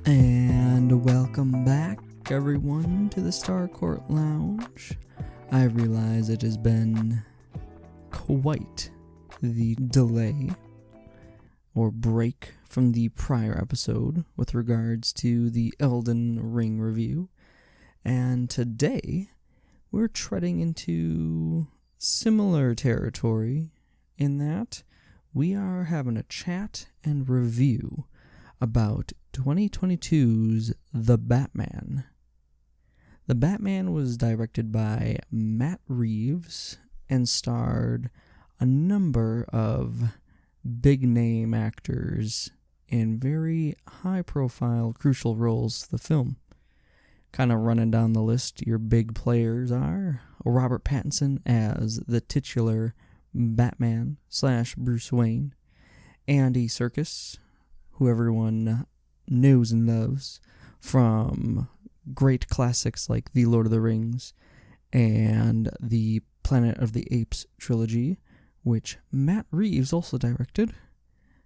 And welcome back, everyone, to the Starcourt Lounge. I realize it has been quite the delay or break from the prior episode with regards to the Elden Ring review. And today, we're treading into similar territory in that we are having a chat and review about 2022's The Batman. The Batman was directed by Matt Reeves and starred a number of big-name actors in very high-profile, crucial roles to the film. Kind of running down the list, your big players are Robert Pattinson as the titular Batman / Bruce Wayne, Andy Serkis, who everyone knows and loves from great classics like The Lord of the Rings and the Planet of the Apes trilogy, which Matt Reeves also directed.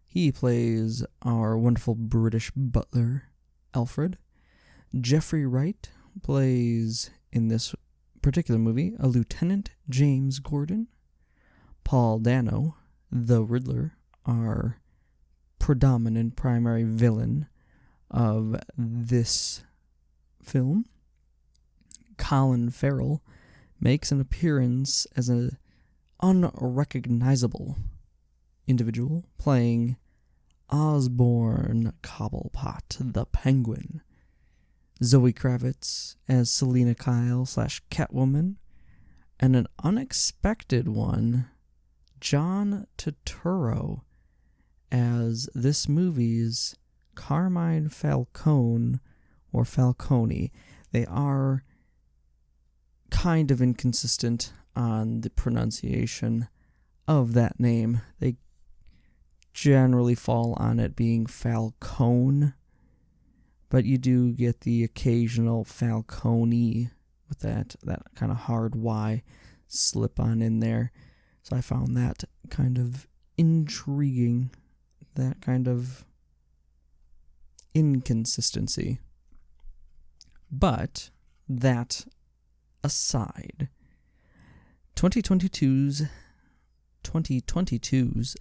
He plays our wonderful British butler, Alfred. Jeffrey Wright plays, in this particular movie, a Lieutenant James Gordon. Paul Dano, the Riddler, our predominant primary villain of this film. Colin Farrell makes an appearance as an unrecognizable individual playing Osborne Cobblepot the Penguin. Zoe Kravitz as Selina Kyle / Catwoman, and an unexpected one, John Turturro as this movie's Carmine Falcone or Falcone. They are kind of inconsistent on the pronunciation of that name. They generally fall on it being Falcone, but you do get the occasional Falcone with that kind of hard Y slip on in there. So I found that kind of intriguing, that kind of inconsistency. But that aside, 2022's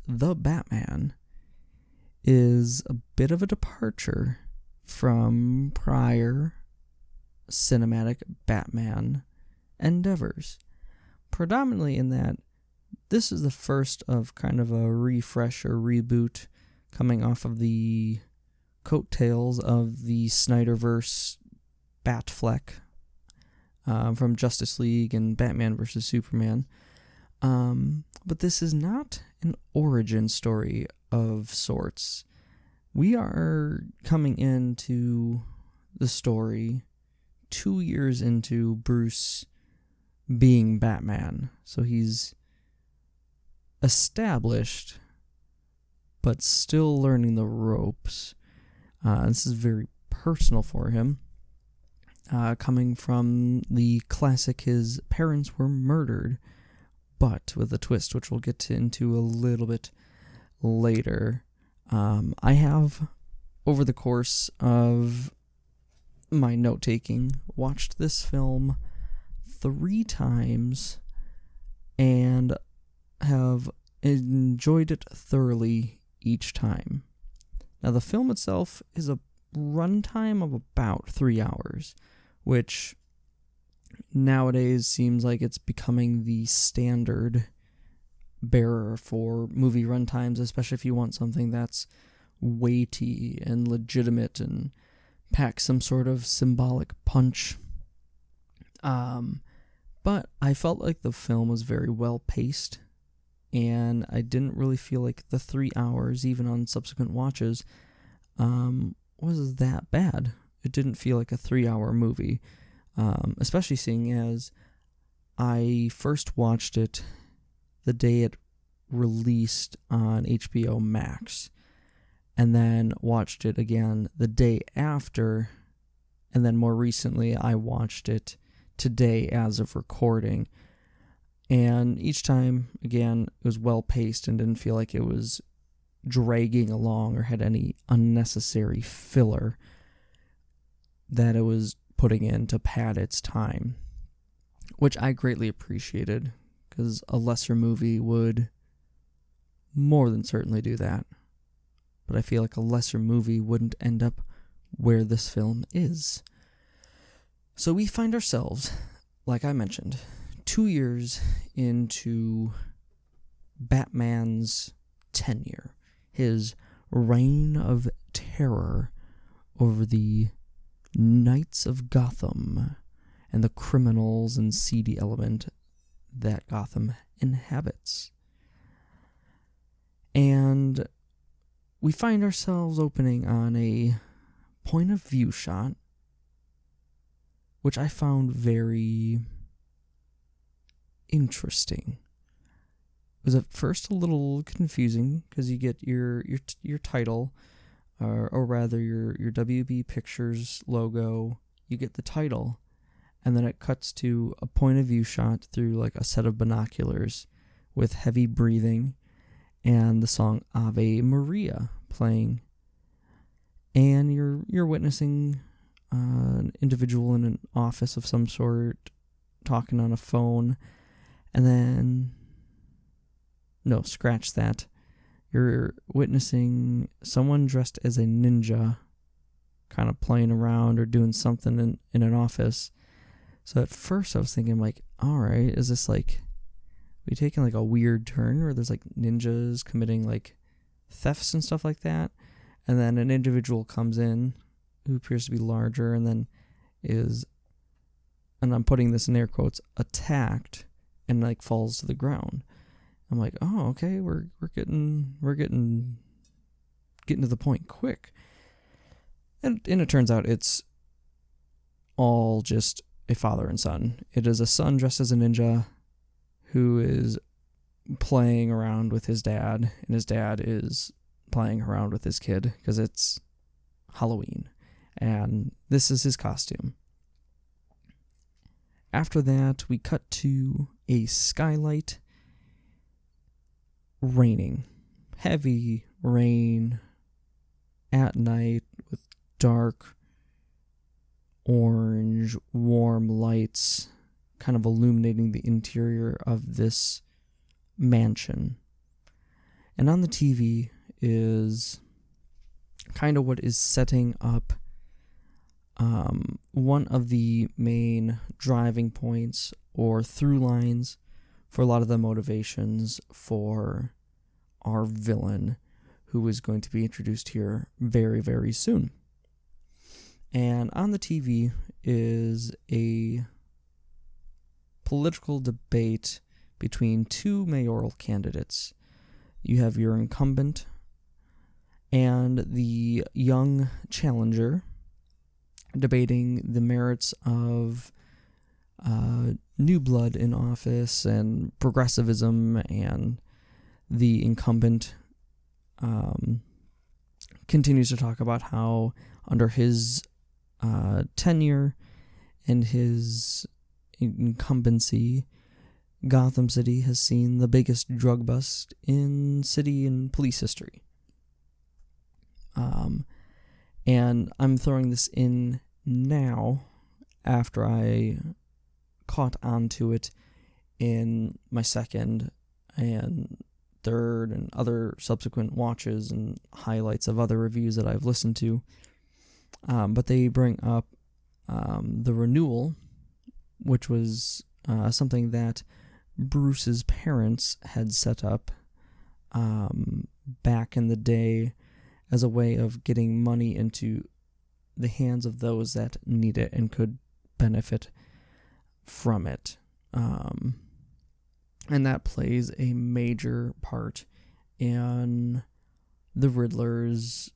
The Batman is a bit of a departure from prior cinematic Batman endeavors. Predominantly in that this is the first of kind of a refresh or reboot coming off of the coattails of the Snyderverse Batfleck from Justice League and Batman vs. Superman. But this is not an origin story of sorts. We are coming into the story 2 years into Bruce being Batman. So he's established, but still learning the ropes. This is very personal for him. Coming from the classic, his parents were murdered, but with a twist, which we'll get into a little bit later. I have, over the course of my note-taking, watched this film 3 times and have enjoyed it thoroughly each time. Now, the film itself is a runtime of about 3 hours, which nowadays seems like it's becoming the standard bearer for movie runtimes, especially if you want something that's weighty and legitimate and packs some sort of symbolic punch. But I felt like the film was very well paced, and I didn't really feel like the 3 hours, even on subsequent watches, was that bad. It didn't feel like a 3-hour movie, especially seeing as I first watched it the day it released on HBO Max, and then watched it again the day after, and then more recently I watched it today as of recording. And each time, again, it was well-paced and didn't feel like it was dragging along or had any unnecessary filler that it was putting in to pad its time, which I greatly appreciated, because a lesser movie would more than certainly do that. But I feel like a lesser movie wouldn't end up where this film is. So we find ourselves, like I mentioned, 2 years into Batman's tenure, his reign of terror over the Knights of Gotham and the criminals and seedy element that Gotham inhabits. And we find ourselves opening on a point of view shot, which I found very interesting. It was at first a little confusing, because you get your title, or rather your WB Pictures logo. You get the title, and then it cuts to a point of view shot through like a set of binoculars with heavy breathing and the song Ave Maria playing. And you're witnessing an individual in an office of some sort talking on a phone. And then, no, scratch that. You're witnessing someone dressed as a ninja kind of playing around or doing something in an office. So at first I was thinking, like, all right, is this like, we taking like a weird turn where there's like ninjas committing like thefts and stuff like that? And then an individual comes in who appears to be larger and then is, and I'm putting this in air quotes, attacked and like falls to the ground. I'm like, oh, okay, we're getting to the point quick. And it turns out it's all just a father and son. It is a son dressed as a ninja who is playing around with his dad, and his dad is playing around with his kid because it's Halloween, and this is his costume. After that, we cut to a skylight, raining. Heavy rain at night with dark, orange, warm lights kind of illuminating the interior of this mansion. And on the TV is kind of what is setting up one of the main driving points or through lines for a lot of the motivations for our villain, who is going to be introduced here very, very soon. And on the TV is a political debate between two mayoral candidates. You have your incumbent and the young challenger debating the merits of new blood in office and progressivism, and the incumbent continues to talk about how under his tenure and his incumbency, Gotham City has seen the biggest drug bust in city and police history. And I'm throwing this in now after I caught onto it in my second and third and other subsequent watches and highlights of other reviews that I've listened to. But they bring up the renewal, which was something that Bruce's parents had set up back in the day as a way of getting money into the hands of those that need it and could benefit from it. And that plays a major part in the Riddler's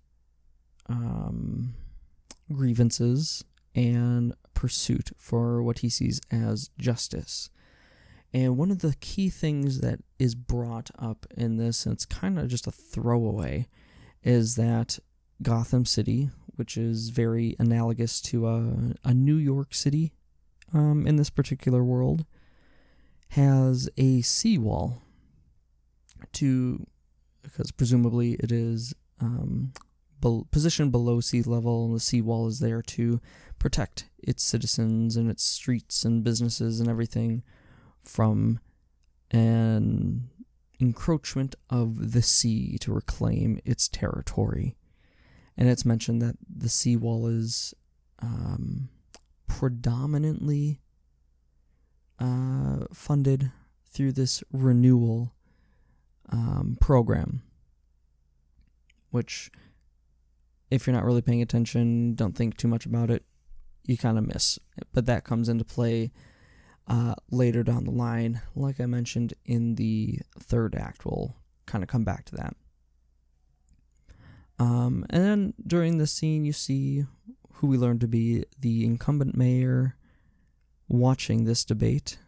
grievances and pursuit for what he sees as justice. And one of the key things that is brought up in this, and it's kind of just a throwaway, is that Gotham City, which is very analogous to a New York City in this particular world, has a seawall because presumably it is positioned below sea level, and the seawall is there to protect its citizens and its streets and businesses and everything from an encroachment of the sea to reclaim its territory. And it's mentioned that the seawall is predominantly funded through this renewal program, which, if you're not really paying attention, don't think too much about it, you kind of miss. But that comes into play later down the line. Like I mentioned in the third act, we'll kind of come back to that. And then during this scene, you see who we learn to be the incumbent mayor watching this debate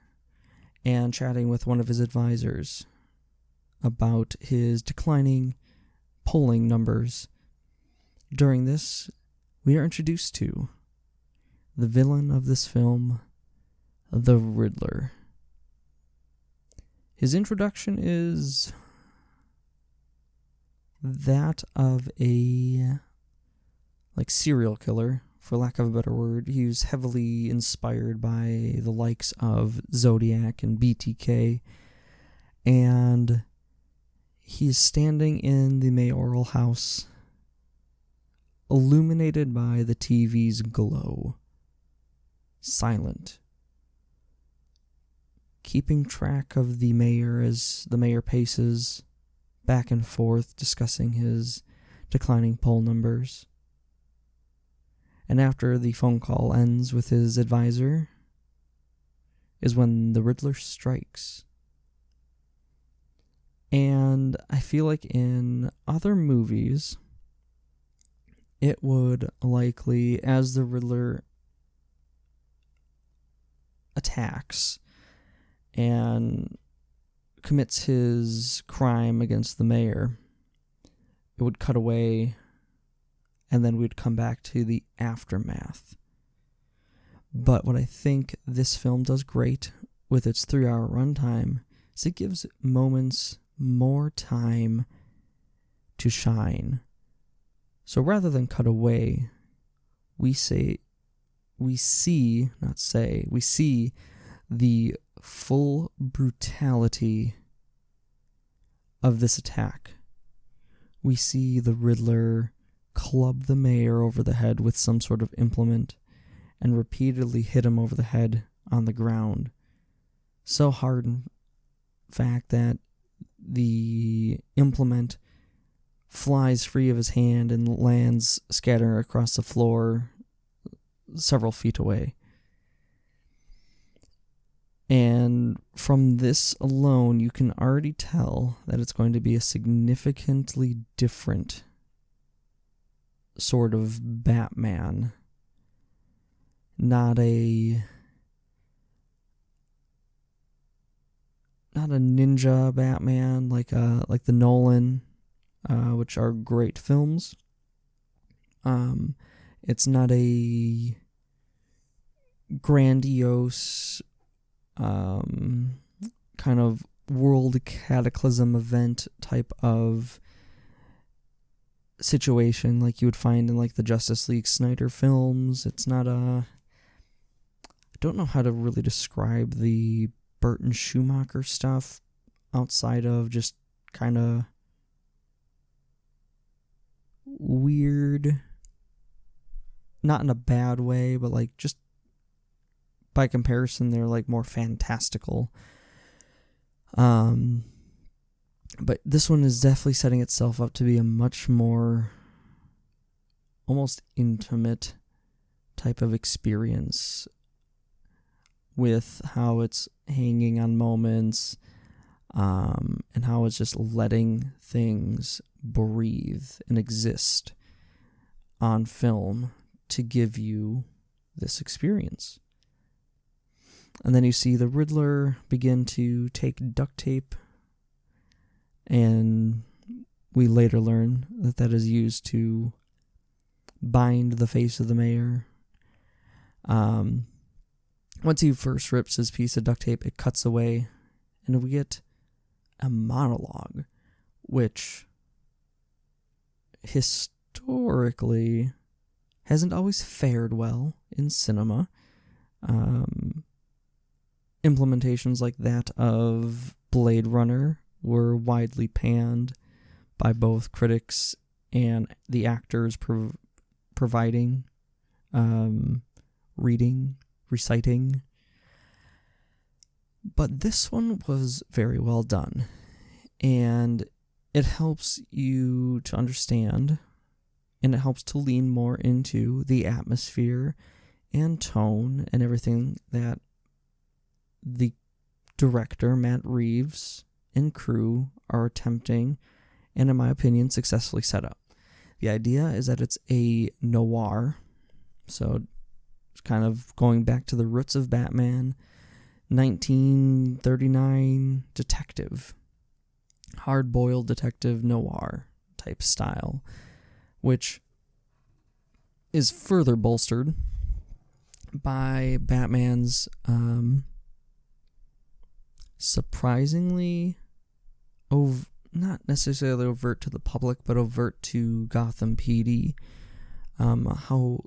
and chatting with one of his advisors about his declining polling numbers. During this, we are introduced to the villain of this film, the Riddler. His introduction is that of a serial killer, for lack of a better word. He was heavily inspired by the likes of Zodiac and BTK, and he's standing in the mayoral house, illuminated by the TV's glow, silent, keeping track of the mayor as the mayor paces back and forth, discussing his declining poll numbers. And after the phone call ends with his advisor is when the Riddler strikes. And I feel like in other movies, it would likely, as the Riddler attacks and commits his crime against the mayor, it would cut away, and then we'd come back to the aftermath. But what I think this film does great with its 3-hour runtime is it gives moments more time to shine. So rather than cut away, we see the full brutality of this attack. We see the Riddler club the mayor over the head with some sort of implement and repeatedly hit him over the head on the ground. So hard, in fact, that the implement flies free of his hand and lands scattering across the floor several feet away. And from this alone, you can already tell that it's going to be a significantly different sort of Batman. Not a ninja Batman like the Nolan, which are great films. It's not a grandiose kind of world cataclysm event type of situation like you would find in like the Justice League Snyder films. It's not I don't know how to really describe the Burton Schumacher stuff outside of just kind of weird, not in a bad way, but like just by comparison they're like more fantastical. But this one is definitely setting itself up to be a much more almost intimate type of experience with how it's hanging on moments, and how it's just letting things breathe and exist on film to give you this experience. And then you see the Riddler begin to take duct tape, and we later learn that is used to bind the face of the mayor. once he first rips his piece of duct tape, it cuts away, and we get a monologue, which historically hasn't always fared well in cinema. Implementations like that of Blade Runner were widely panned by both critics and the actors providing, reading, reciting. But this one was very well done, and it helps you to understand, and it helps to lean more into the atmosphere and tone and everything that the director, Matt Reeves, and crew are attempting, and in my opinion, successfully set up. The idea is that it's a noir, so it's kind of going back to the roots of Batman, 1939 detective, hard-boiled detective noir type style, which is further bolstered by Batman's surprisingly not necessarily overt to the public, but overt to Gotham PD, how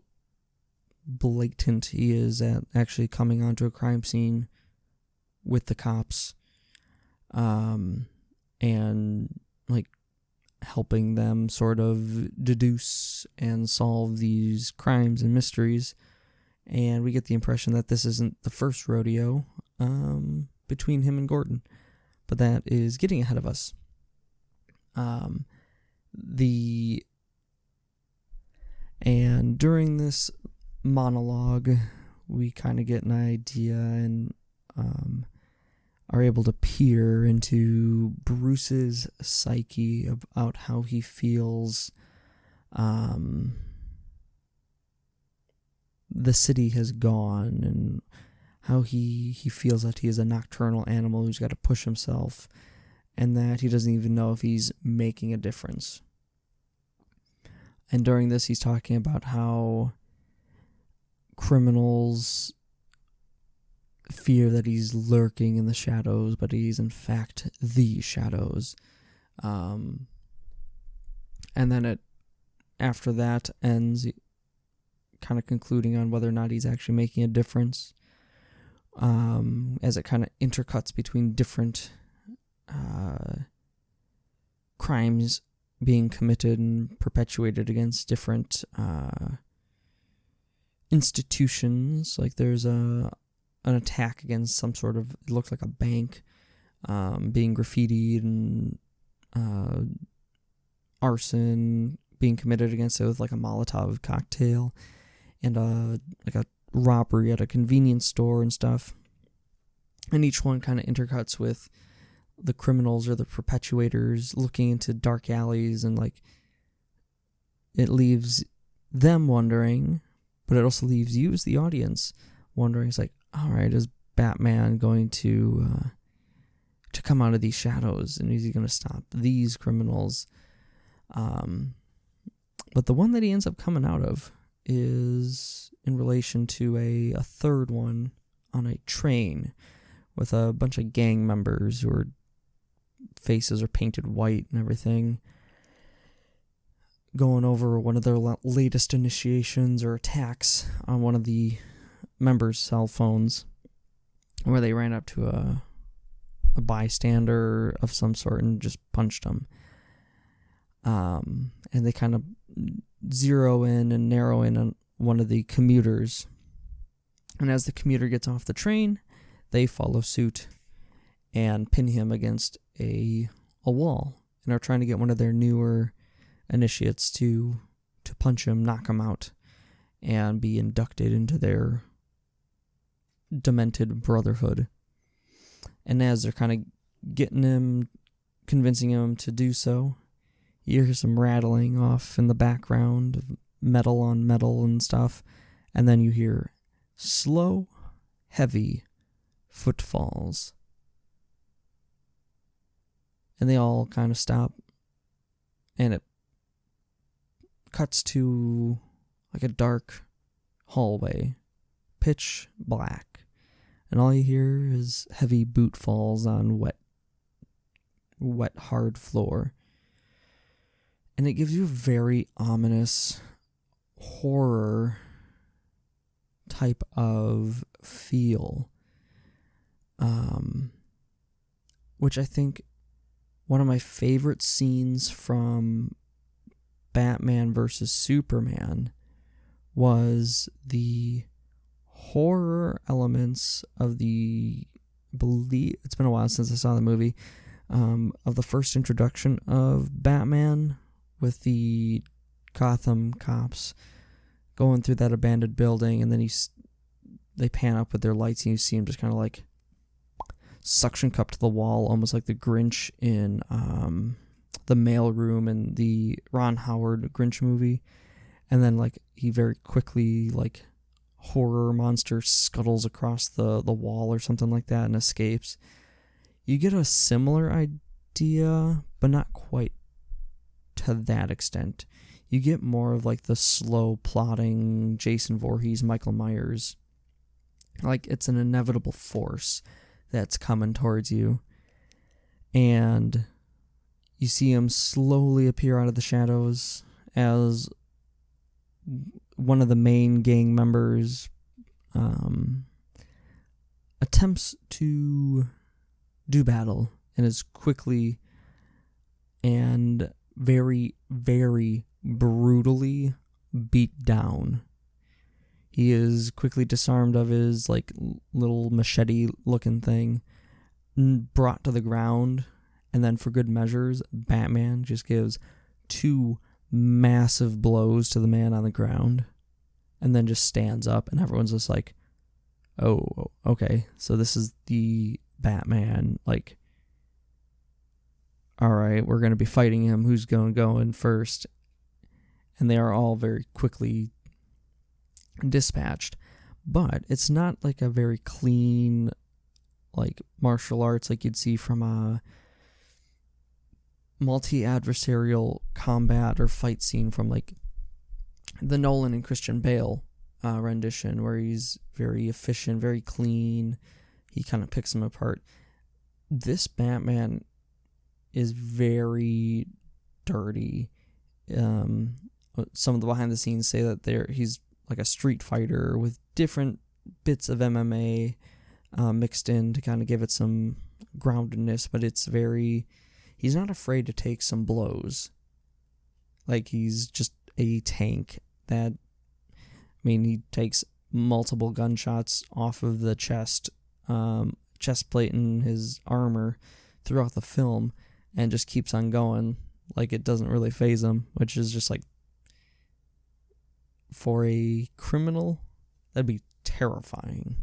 blatant he is at actually coming onto a crime scene with the cops, and like helping them sort of deduce and solve these crimes and mysteries. And we get the impression that this isn't the first rodeo between him and Gordon, but that is getting ahead of us. And during this monologue, we kind of get an idea and are able to peer into Bruce's psyche about how he feels the city has gone, and how he feels that he is a nocturnal animal who's got to push himself, and that he doesn't even know if he's making a difference. And during this, he's talking about how criminals fear that he's lurking in the shadows, but he's in fact the shadows. And then after that ends, kind of concluding on whether or not he's actually making a difference, as it kind of intercuts between different crimes being committed and perpetuated against different institutions. Like there's an attack against some sort of, it looked like a bank, being graffitied, and arson being committed against it with like a Molotov cocktail, and like a robbery at a convenience store and stuff. And each one kind of intercuts with the criminals or the perpetuators looking into dark alleys, and like it leaves them wondering, but it also leaves you as the audience wondering. It's like, all right, is Batman going to come out of these shadows, and is he going to stop these criminals? But the one that he ends up coming out of is in relation to a third one on a train with a bunch of gang members who are faces are painted white and everything, going over one of their latest initiations or attacks on one of the members' cell phones, where they ran up to a bystander of some sort and just punched him. And they kind of zero in and narrow in on one of the commuters. And as the commuter gets off the train, they follow suit and pin him against a wall, and are trying to get one of their newer initiates to punch him, knock him out, and be inducted into their demented brotherhood. And as they're kind of getting him, convincing him to do so, you hear some rattling off in the background of metal on metal and stuff, and then you hear slow, heavy footfalls. And they all kind of stop, and it cuts to like a dark hallway, pitch black, and all you hear is heavy boot falls on wet hard floor. And it gives you a very ominous horror type of feel, which I think one of my favorite scenes from Batman versus Superman was the horror elements of it's been a while since I saw the movie, of the first introduction of Batman with the Gotham cops going through that abandoned building, and then they pan up with their lights and you see him just kind of like suction cup to the wall, almost like the Grinch in the mailroom in the Ron Howard Grinch movie. And then like he very quickly, like, horror monster scuttles across the wall or something like that and escapes. You get a similar idea, but not quite to that extent. You get more of like the slow plotting Jason Voorhees, Michael Myers. Like, it's an inevitable force that's coming towards you. And you see him slowly appear out of the shadows as one of the main gang members attempts to do battle and is quickly and very, very brutally beat down. He is quickly disarmed of his like little machete looking thing, brought to the ground, and then for good measures, Batman just gives 2 massive blows to the man on the ground and then just stands up, and everyone's just like, oh, okay, so this is the Batman, like, all right, we're going to be fighting him, who's going to go in first? And they are all very quickly dispatched. But it's not like a very clean, like, martial arts like you'd see from a multi-adversarial combat or fight scene from like the Nolan and Christian Bale rendition, where he's very efficient, very clean. He kind of picks them apart. This Batman is very dirty. Some of the behind the scenes say that he's like a street fighter with different bits of MMA mixed in to kind of give it some groundedness, but he's not afraid to take some blows. Like, he's just a tank that, he takes multiple gunshots off of the chest plate in his armor throughout the film and just keeps on going. Like, it doesn't really faze him, which is just like, for a criminal, that'd be terrifying.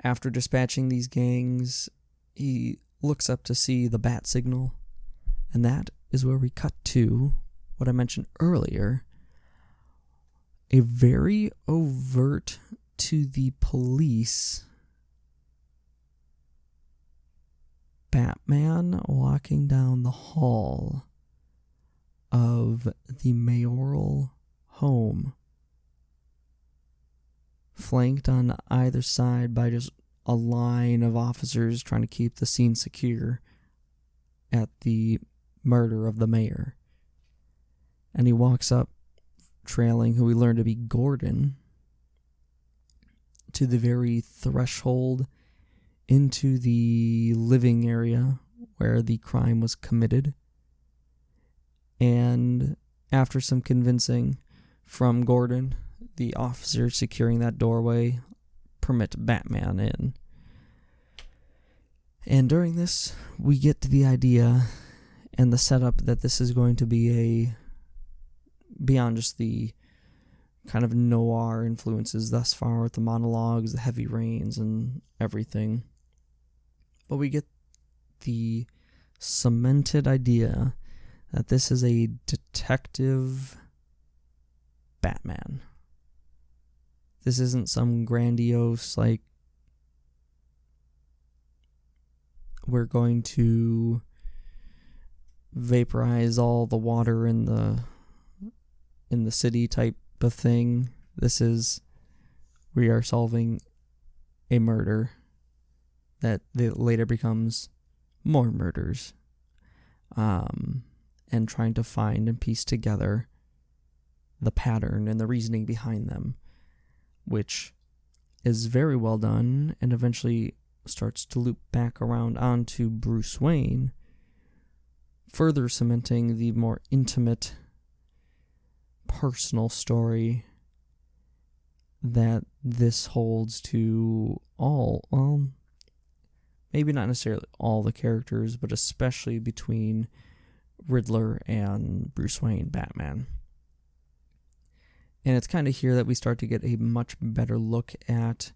After dispatching these gangs, he looks up to see the bat signal, and that is where we cut to what I mentioned earlier, a very overt to the police Batman walking down the hall of the mayoral home, flanked on either side by just a line of officers trying to keep the scene secure at the murder of the mayor. And he walks up, trailing who we learn to be Gordon, to the very threshold into the living area where the crime was committed. And after some convincing from Gordon, the officers securing that doorway permit Batman in. And during this, we get to the idea and the setup that this is going to be beyond just the kind of noir influences thus far with the monologues, the heavy rains, and everything. But we get the cemented idea that this is a detective Batman. This isn't some grandiose, like, we're going to vaporize all the water in the city type of thing. This is, we are solving a murder that later becomes more murders, and trying to find and piece together the pattern and the reasoning behind them, which is very well done and eventually starts to loop back around onto Bruce Wayne, further cementing the more intimate, personal story that this holds to all, well, maybe not necessarily all the characters, but especially between Riddler and Bruce Wayne, Batman. And it's kind of here that we start to get a much better look at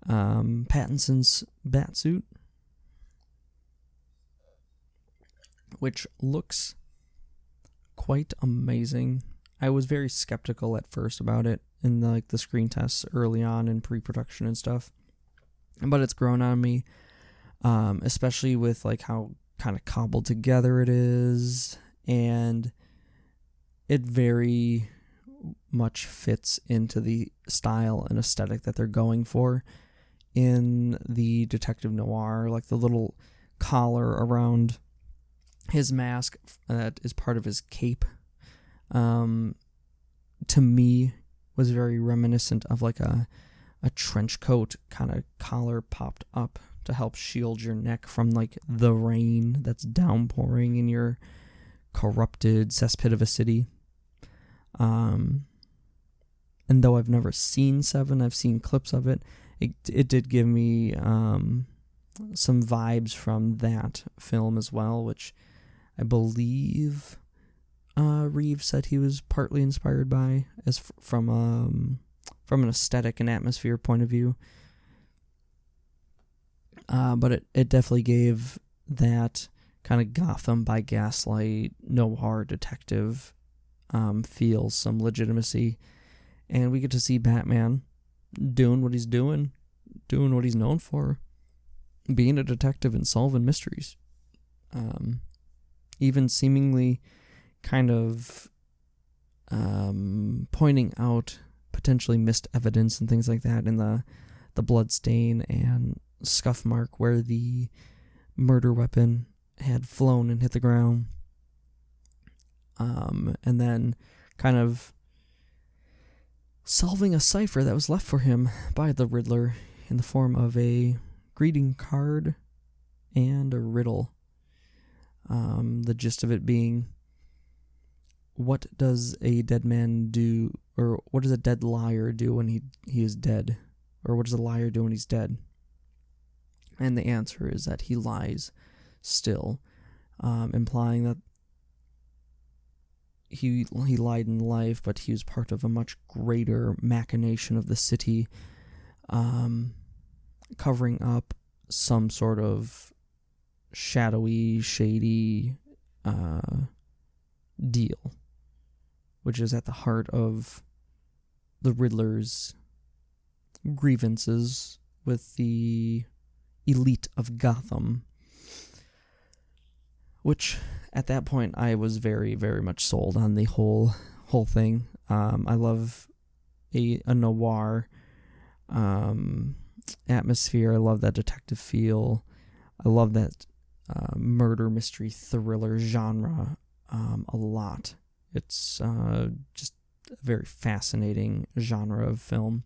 Pattinson's Batsuit, which looks quite amazing. I was very skeptical at first about it in the screen tests early on in pre-production and stuff, but it's grown on me, especially with how kind of cobbled together it is, and it very much fits into the style and aesthetic that they're going for in the detective noir, like the little collar around his mask that is part of his cape, to me was very reminiscent of a trench coat kind of collar popped up to help shield your neck from the rain that's downpouring in your corrupted cesspit of a city. And though I've never seen Seven, I've seen clips of it. It did give me some vibes from that film as well, which I believe Reeves said he was partly inspired by, as from an aesthetic and atmosphere point of view. But it definitely gave that kind of Gotham by Gaslight noir detective feel some legitimacy, and we get to see Batman doing what he's doing what he's known for, being a detective and solving mysteries, even seemingly kind of pointing out potentially missed evidence and things like that in the blood stain and scuff mark where the murder weapon had flown and hit the ground, and then kind of solving a cipher that was left for him by the Riddler in the form of a greeting card and a riddle. The gist of it being, what does a dead man do, or what does a dead liar do when he is dead? Or what does a liar do when he's dead? And the answer is that he lies still, implying that he lied in life, but he was part of a much greater machination of the city, covering up some sort of shadowy, shady deal, which is at the heart of the Riddler's grievances with the elite of Gotham, which at that point I was very, very much sold on the whole thing. I love a noir atmosphere. I love that detective feel. I love that murder mystery thriller genre a lot. It's just a very fascinating genre of film.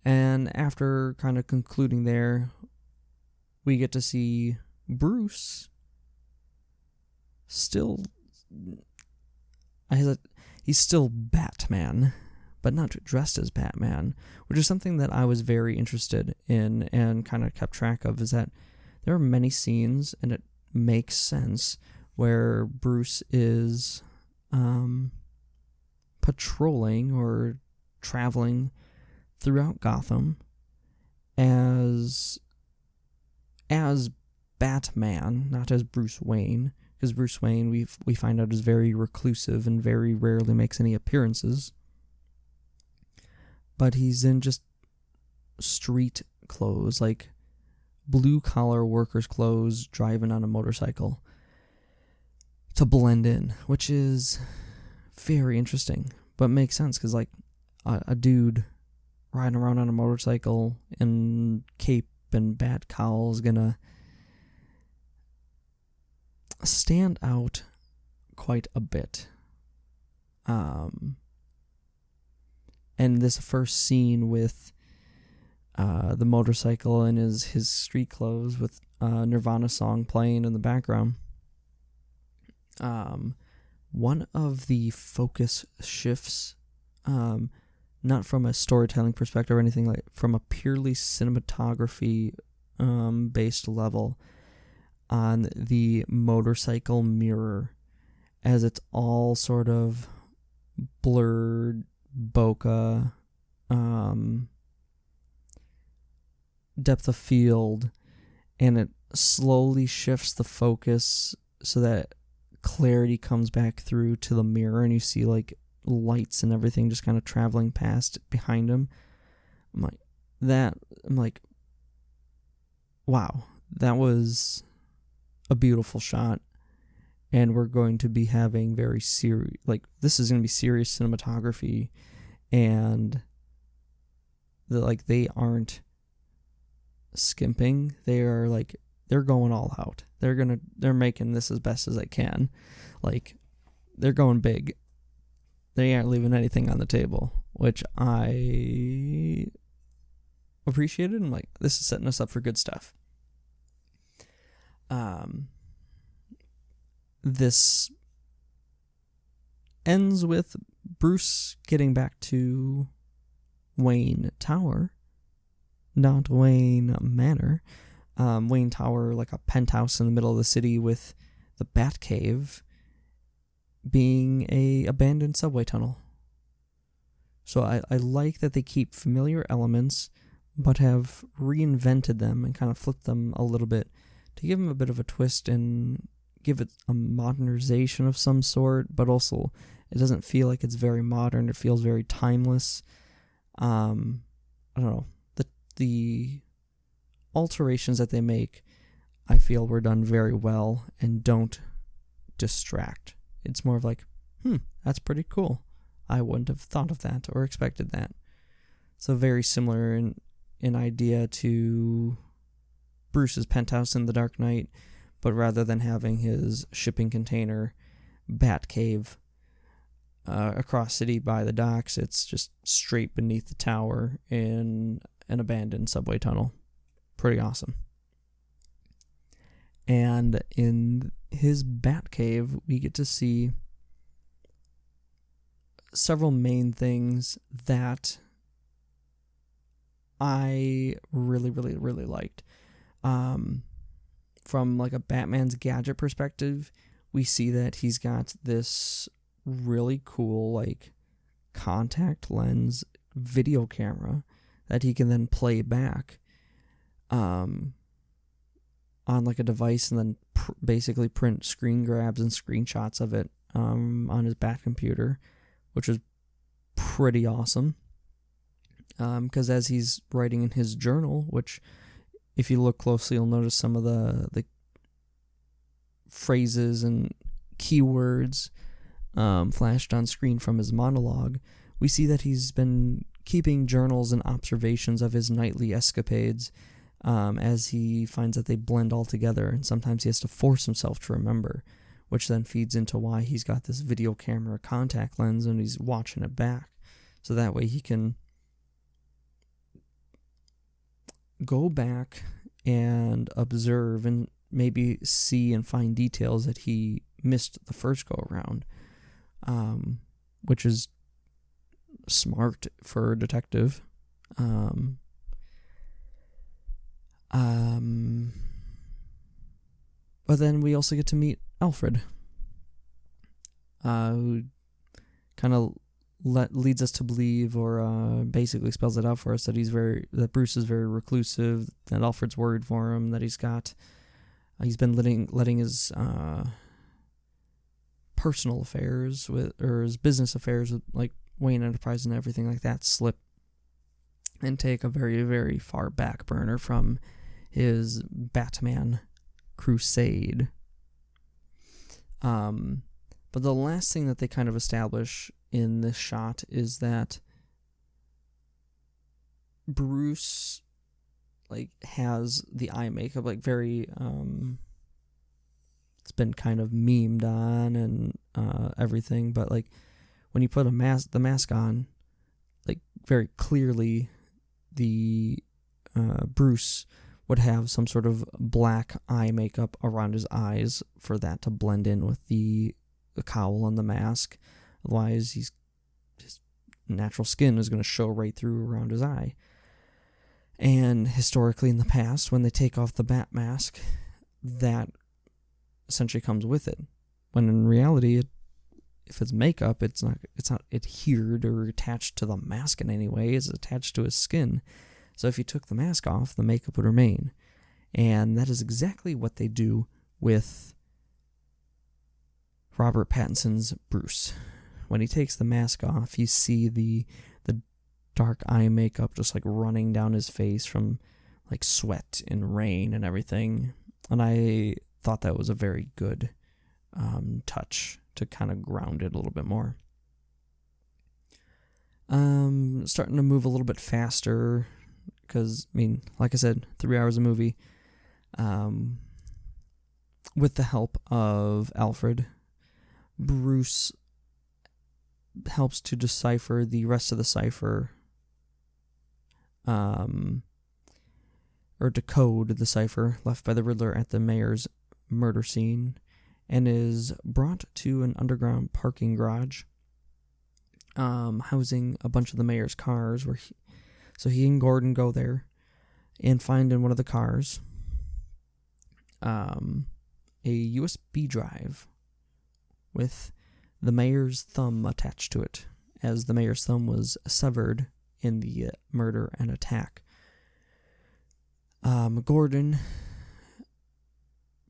And after kind of concluding there, we get to see Bruce still, he's still Batman, but not dressed as Batman, which is something that I was very interested in and kind of kept track of, is that there are many scenes, and it makes sense, where Bruce is patrolling or traveling throughout Gotham as Batman, not as Bruce Wayne, because Bruce Wayne we find out is very reclusive and very rarely makes any appearances. But he's in just street clothes, like blue-collar workers' clothes, driving on a motorcycle to blend in, which is very interesting, but makes sense, because a dude riding around on a motorcycle in cape and bat cowl is gonna stand out quite a bit. And this first scene with the motorcycle and his street clothes with Nirvana song playing in the background. One of the focus shifts, not from a storytelling perspective or anything, like from a purely cinematography based level, on the motorcycle mirror, as it's all sort of blurred bokeh, depth of field, and it slowly shifts the focus so that clarity comes back through to the mirror, and you see like lights and everything just kind of traveling past behind him. I'm like, wow, that was a beautiful shot. And we're going to be having very serious, like, this is going to be serious cinematography, and they aren't skimping. They're going all out. They're making this as best as they can. Like, they're going big. They aren't leaving anything on the table, which I appreciated. I'm like, this is setting us up for good stuff. This ends with Bruce getting back to Wayne Tower, not Wayne Manor. Wayne Tower, like a penthouse in the middle of the city, with the Batcave being a abandoned subway tunnel. So I like that they keep familiar elements, but have reinvented them and kind of flipped them a little bit to give them a bit of a twist and give it a modernization of some sort, but also it doesn't feel like it's very modern. It feels very timeless. I don't know. The alterations that they make, I feel, were done very well and don't distract. It's more of like, that's pretty cool. I wouldn't have thought of that or expected that. So very similar in idea to Bruce's penthouse in The Dark Knight, but rather than having his shipping container Batcave across city by the docks, it's just straight beneath the tower in an abandoned subway tunnel. Pretty awesome. And in his Batcave, we get to see several main things that I really, really, really liked. From like a Batman's gadget perspective, we see that he's got this really cool like contact lens video camera that he can then play back on like a device, and then basically print screen grabs and screenshots of it on his Bat computer, which is pretty awesome. Because as he's writing in his journal, which if you look closely, you'll notice some of the phrases and keywords flashed on screen from his monologue. We see that he's been keeping journals and observations of his nightly escapades, as he finds that they blend all together, and sometimes he has to force himself to remember, which then feeds into why he's got this video camera contact lens and he's watching it back. So that way he can go back and observe and maybe see and find details that he missed the first go around, which is smart for a detective. But then we also get to meet Alfred, who kind of leads us to believe, or basically spells it out for us, that Bruce is very reclusive, that Alfred's worried for him, that he's been letting his personal affairs or his business affairs with like Wayne Enterprise and everything like that slip and take a very, very far back burner from his Batman crusade. But the last thing that they kind of establish in this shot is that Bruce like has the eye makeup like very it's been kind of memed on and everything, but like when you put the mask on, like very clearly the Bruce would have some sort of black eye makeup around his eyes for that to blend in with the cowl on the mask. Otherwise, his natural skin is going to show right through around his eye. And historically in the past, when they take off the bat mask, that essentially comes with it. When in reality, if it's makeup, it's not adhered or attached to the mask in any way. It's attached to his skin. So if you took the mask off, the makeup would remain. And that is exactly what they do with Robert Pattinson's Bruce. When he takes the mask off, you see the dark eye makeup just like running down his face from like sweat and rain and everything. And I thought that was a very good touch to kind of ground it a little bit more. Starting to move a little bit faster because, I mean, like I said, 3 hours of movie. With the help of Alfred, Bruce helps to decipher the rest of the cipher, or decode the cipher left by the Riddler at the mayor's murder scene, and is brought to an underground parking garage, housing a bunch of the mayor's cars, so he and Gordon go there and find in one of the cars a USB drive with the mayor's thumb attached to it, as the mayor's thumb was severed in the murder and attack. Gordon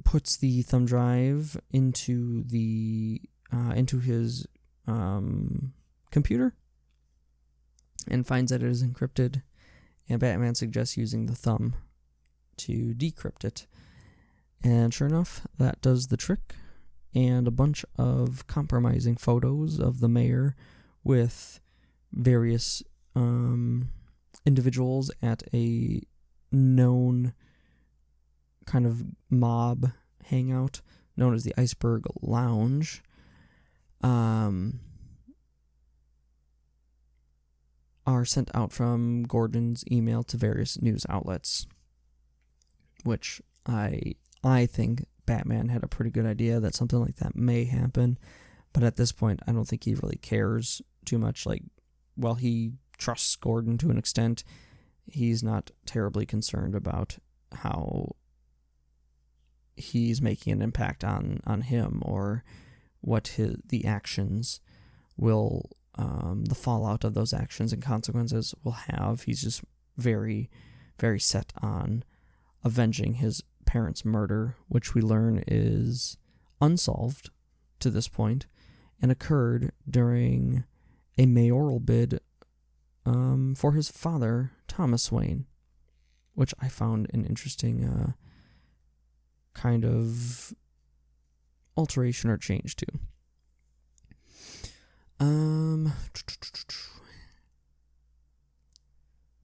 puts the thumb drive into his computer and finds that it is encrypted, and Batman suggests using the thumb to decrypt it. And sure enough, that does the trick, and a bunch of compromising photos of the mayor with various individuals at a known kind of mob hangout known as the Iceberg Lounge are sent out from Gordon's email to various news outlets, which I think Batman had a pretty good idea that something like that may happen, but at this point I don't think he really cares too much. Like, while he trusts Gordon to an extent, he's not terribly concerned about how he's making an impact on him, or what the actions will, the fallout of those actions and consequences will have. He's just very, very set on avenging his parents' murder, which we learn is unsolved to this point and occurred during a mayoral bid for his father, Thomas Wayne, which I found an interesting kind of alteration or change to.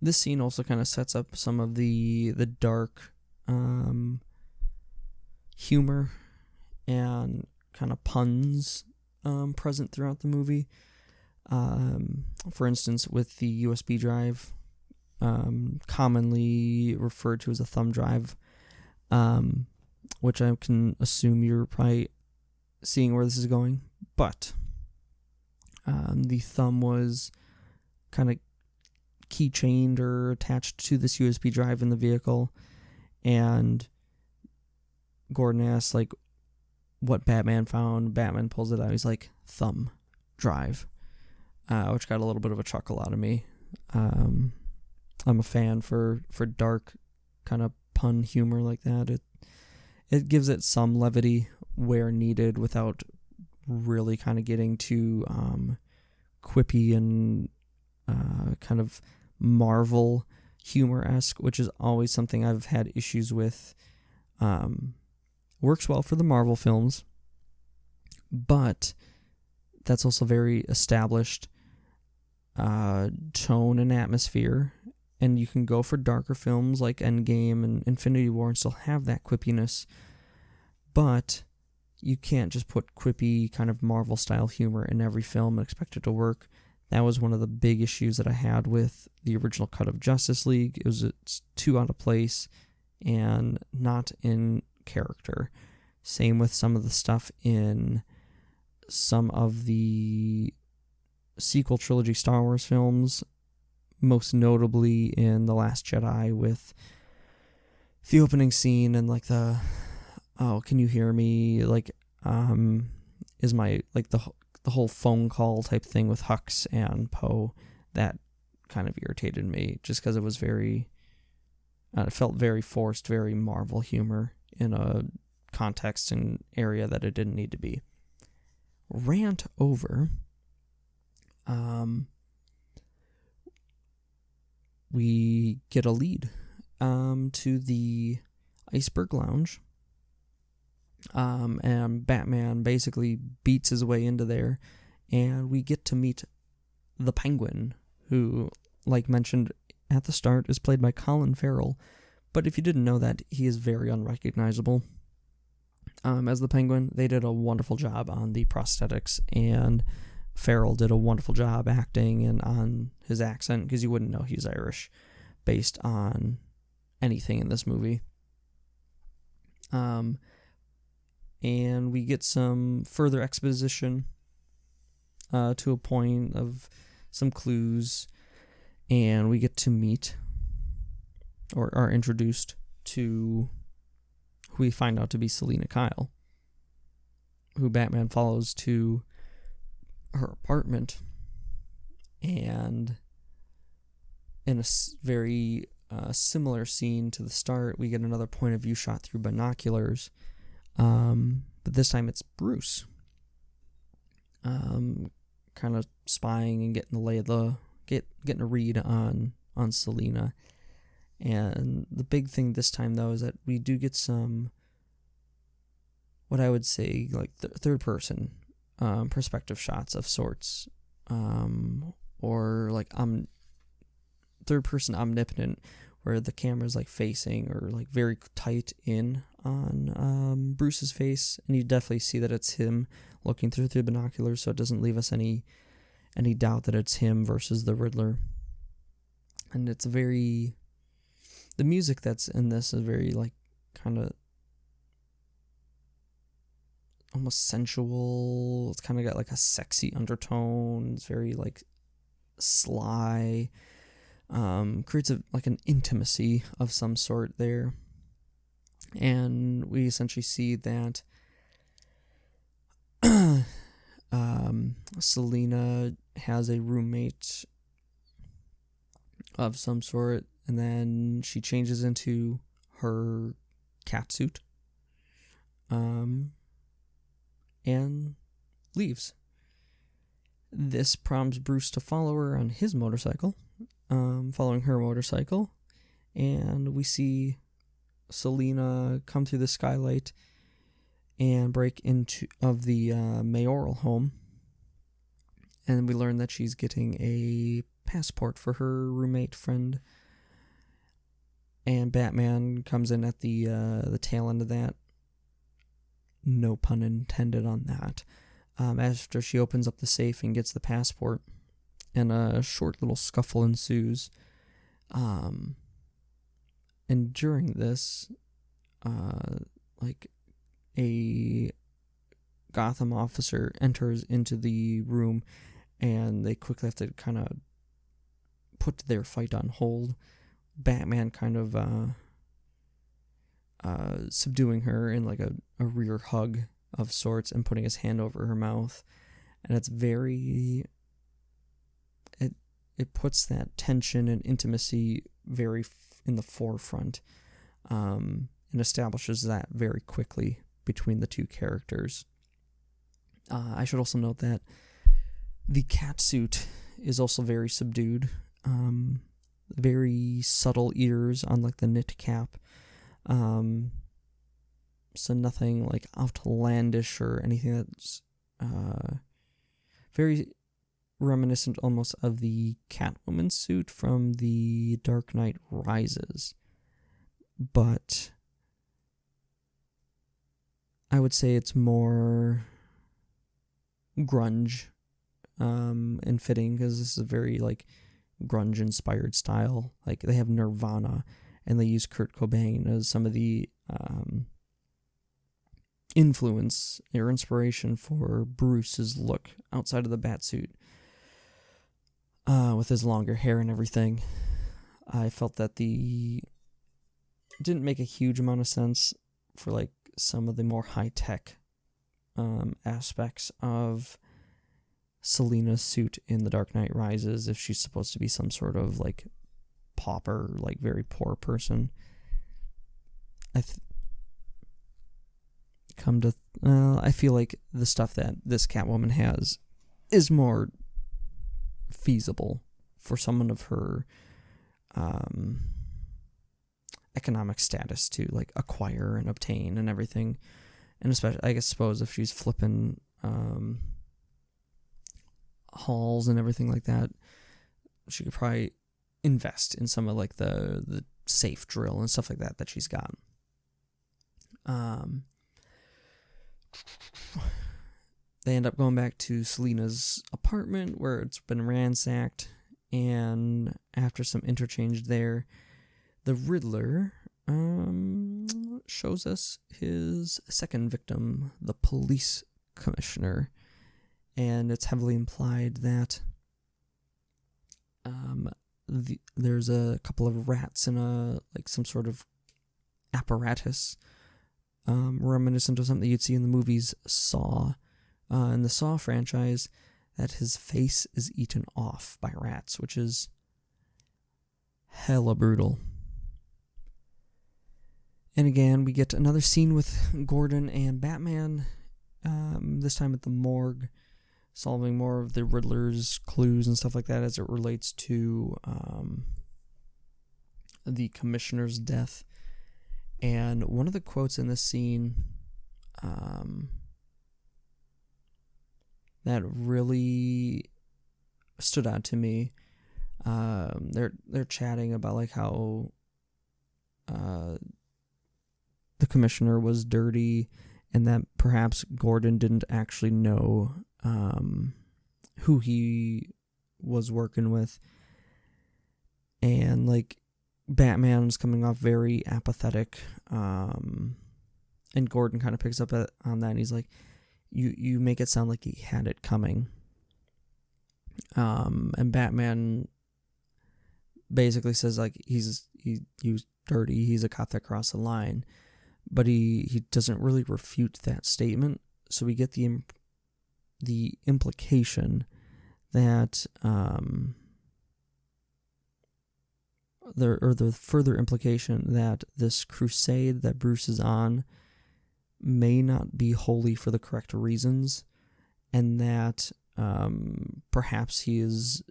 This scene also kind of sets up some of the dark humor and kind of puns present throughout the movie. For instance, with the USB drive, commonly referred to as a thumb drive, which I can assume you're probably seeing where this is going, but the thumb was kind of keychained or attached to this USB drive in the vehicle, and Gordon asks, like, what Batman found. Batman pulls it out. He's like, thumb drive, which got a little bit of a chuckle out of me. I'm a fan for dark kind of pun humor like that. It gives it some levity where needed without really kind of getting too quippy and kind of Marvel humor-esque, which is always something I've had issues with. Works well for the Marvel films, but that's also very established tone and atmosphere, and you can go for darker films like Endgame and Infinity War and still have that quippiness, but you can't just put quippy kind of Marvel-style humor in every film and expect it to work. That was one of the big issues that I had with the original cut of Justice League. It's too out of place and not in character. Same with some of the stuff in some of the sequel trilogy Star Wars films, most notably in The Last Jedi with the opening scene and like the can you hear me, like is my like the whole phone call type thing with Hux and Poe. That kind of irritated me just because it was very it felt very forced, very Marvel humor in a context and area that it didn't need to be. Rant over. We get a lead to the Iceberg Lounge, and Batman basically beats his way into there, and we get to meet the Penguin, who, like mentioned at the start, is played by Colin Farrell. But if you didn't know that, he is very unrecognizable. As the Penguin, they did a wonderful job on the prosthetics, and Farrell did a wonderful job acting and on his accent, because you wouldn't know he's Irish based on anything in this movie. And we get some further exposition to a point of some clues, and we get to meet or are introduced to who we find out to be Selina Kyle, who Batman follows to her apartment, and in a very similar scene to the start, we get another point of view shot through binoculars, but this time it's Bruce, kind of spying and getting the lay of getting a read on Selina. And the big thing this time, though, is that we do get some, what I would say, like third person perspective shots of sorts, or like third person omnipotent, where the camera's like facing or like very tight in on Bruce's face, and you definitely see that it's him looking through the binoculars, so it doesn't leave us any doubt that it's him versus the Riddler. And it's very, the music that's in this is very like kind of almost sensual. It's kind of got like a sexy undertone. It's very like sly. Creates like an intimacy of some sort there. And we essentially see that Selina has a roommate of some sort, and then she changes into her cat suit and leaves. This prompts Bruce to follow her on his motorcycle, following her motorcycle, and we see Selina come through the skylight and break into the mayoral home, and we learn that she's getting a passport for her roommate friend, and Batman comes in at the tail end of that. No pun intended on that. After she opens up the safe and gets the passport, and a short little scuffle ensues. And during this, like a Gotham officer enters into the room, and they quickly have to kind of put their fight on hold. Batman kind of subduing her in like a rear hug of sorts and putting his hand over her mouth. And it's very, it puts that tension and intimacy very in the forefront, and establishes that very quickly between the two characters. I should also note that the catsuit is also very subdued. Very subtle ears on like the knit cap. So nothing like outlandish or anything that's very reminiscent almost of the Catwoman suit from the Dark Knight Rises. But I would say it's more grunge and fitting, because this is a very like grunge inspired style. Like they have Nirvana and they use Kurt Cobain as some of the influence or inspiration for Bruce's look outside of the Batsuit, with his longer hair and everything. I felt that didn't make a huge amount of sense for like some of the more high-tech aspects of Selina's suit in The Dark Knight Rises, if she's supposed to be some sort of like pauper, like very poor person. I feel like the stuff that this Catwoman has is more feasible for someone of her economic status to like acquire and obtain and everything. And especially, I suppose if she's flipping halls and everything like that, she could probably invest in some of like the safe drill and stuff like that she's got. They end up going back to Selina's apartment where it's been ransacked, and after some interchange there, the Riddler shows us his second victim, the police commissioner, and it's heavily implied that there's a couple of rats in some sort of apparatus, reminiscent of something you'd see in the movies Saw, in the Saw franchise, that his face is eaten off by rats, which is hella brutal. And again, we get another scene with Gordon and Batman, this time at the morgue, solving more of the Riddler's clues and stuff like that as it relates to the commissioner's death. And one of the quotes in this scene that really stood out to me, they're chatting about like how the commissioner was dirty, and that perhaps Gordon didn't actually know who he was working with, and like Batman's coming off very apathetic, and Gordon kind of picks up on that, and he's like, you make it sound like he had it coming, and Batman basically says like he was dirty, he's a cop that crossed the line, but he doesn't really refute that statement, so we get the implication that the further implication that this crusade that Bruce is on may not be wholly for the correct reasons, and that perhaps he is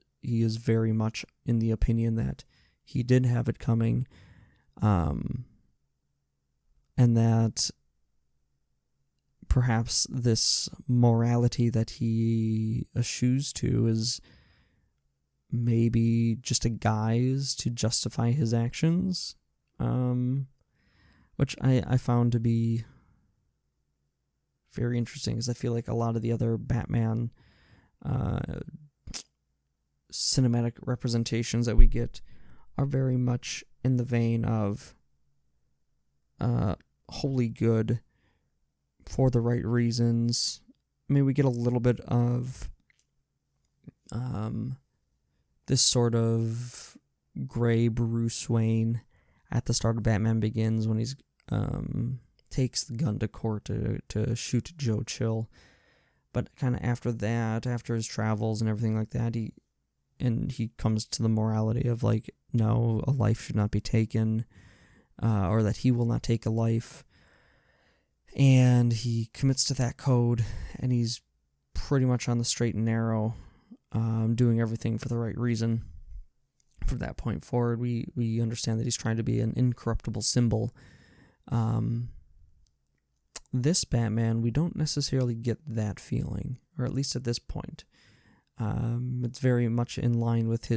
very much in the opinion that he did have it coming, and that perhaps this morality that he eschews to is maybe just a guise to justify his actions, which I found to be very interesting, because I feel like a lot of the other Batman cinematic representations that we get are very much in the vein of wholly good for the right reasons. I mean, we get a little bit of this sort of gray Bruce Wayne at the start of Batman Begins, when he's takes the gun to court to shoot Joe Chill. But kind of after that, after his travels and everything like that, he comes to the morality of like, no, a life should not be taken, or that he will not take a life. And he commits to that code, and he's pretty much on the straight and narrow, doing everything for the right reason. From that point forward, we understand that he's trying to be an incorruptible symbol. This Batman, we don't necessarily get that feeling, or at least at this point. It's very much in line with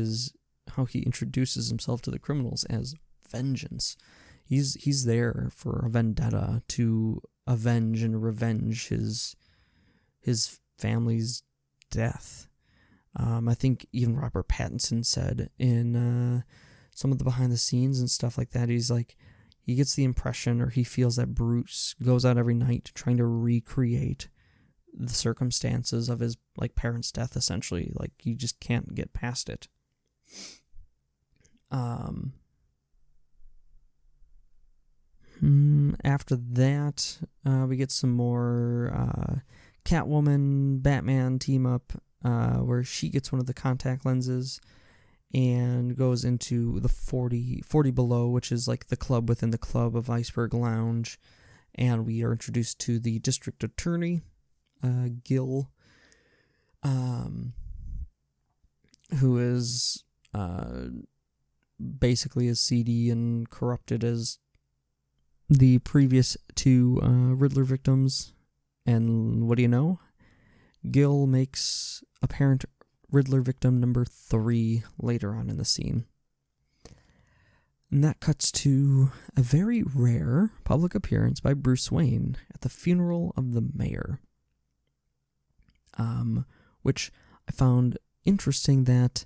how he introduces himself to the criminals as vengeance. He's there for a vendetta, to avenge and revenge his family's death. I think even Robert Pattinson said in some of the behind the scenes and stuff like that, he's like, he gets the impression, or he feels, that Bruce goes out every night trying to recreate the circumstances of his parents' death, essentially. Like, you just can't get past it. After that, we get some more Catwoman, Batman team up, where she gets one of the contact lenses and goes into the 40 Below, which is like the club within the club of Iceberg Lounge, and we are introduced to the district attorney, Gil, who is basically as seedy and corrupted as the previous two Riddler victims. And what do you know? Gil makes apparent Riddler victim number 3 later on in the scene. And that cuts to a very rare public appearance by Bruce Wayne at the funeral of the mayor. Which I found interesting, that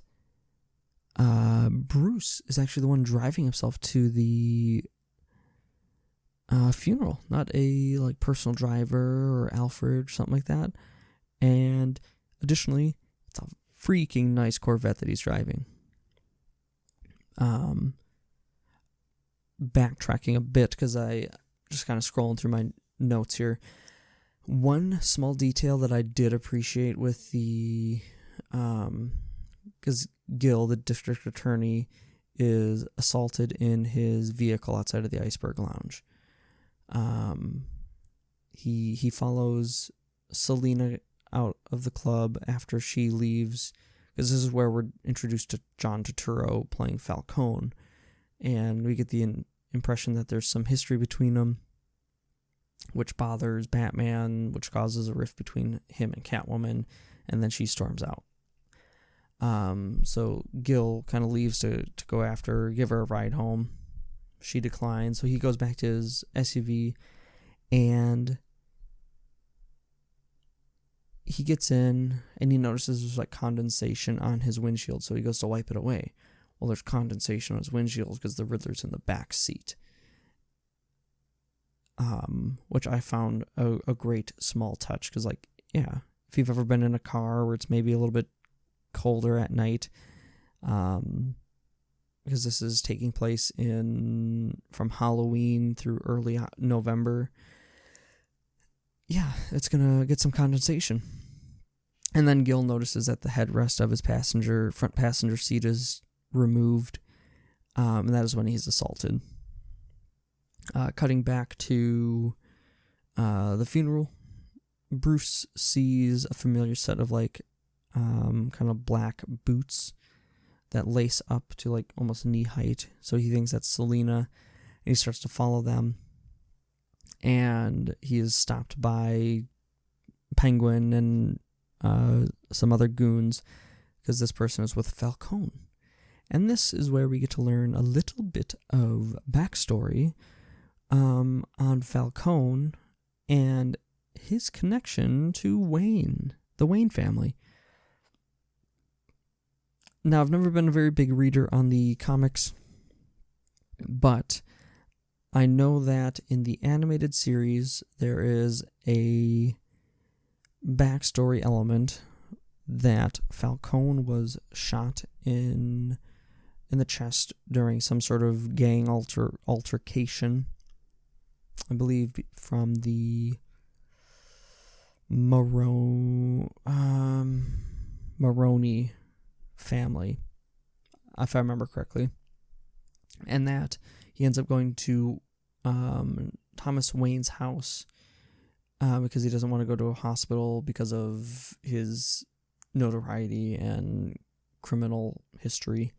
Bruce is actually the one driving himself to the funeral, not a personal driver or Alfred or something like that. And additionally, it's a freaking nice Corvette that he's driving. Backtracking a bit, because I just kind of scrolling through my notes here. One small detail that I did appreciate with the, because Gil, the district attorney, is assaulted in his vehicle outside of the Iceberg Lounge. He follows Selina out of the club after she leaves, because this is where we're introduced to John Turturro playing Falcone, and we get the impression that there's some history between them, which bothers Batman, which causes a rift between him and Catwoman, and then she storms out. So Gil kind of leaves to go after her, give her a ride home. She declines, so he goes back to his SUV, and he gets in, and he notices there's condensation on his windshield, so he goes to wipe it away. Well, there's condensation on his windshield because the Riddler's in the back seat. Which I found a great small touch, because, if you've ever been in a car where it's maybe a little bit colder at night, because this is taking place from Halloween through early November, it's gonna get some condensation. And then Gil notices that the headrest of his front passenger seat is removed, and that is when he's assaulted. Cutting back to the funeral, Bruce sees a familiar set of kind of black boots that lace up to almost knee height. So he thinks that's Selina, and he starts to follow them. And he is stopped by Penguin and some other goons, because this person is with Falcone. And this is where we get to learn a little bit of backstory on Falcone and his connection to Wayne, the Wayne family. Now, I've never been a very big reader on the comics, but I know that in the animated series there is a backstory element that Falcone was shot in the chest during some sort of gang altercation. I believe from the Maroney family, if I remember correctly. And that he ends up going to Thomas Wayne's house because he doesn't want to go to a hospital because of his notoriety and criminal history.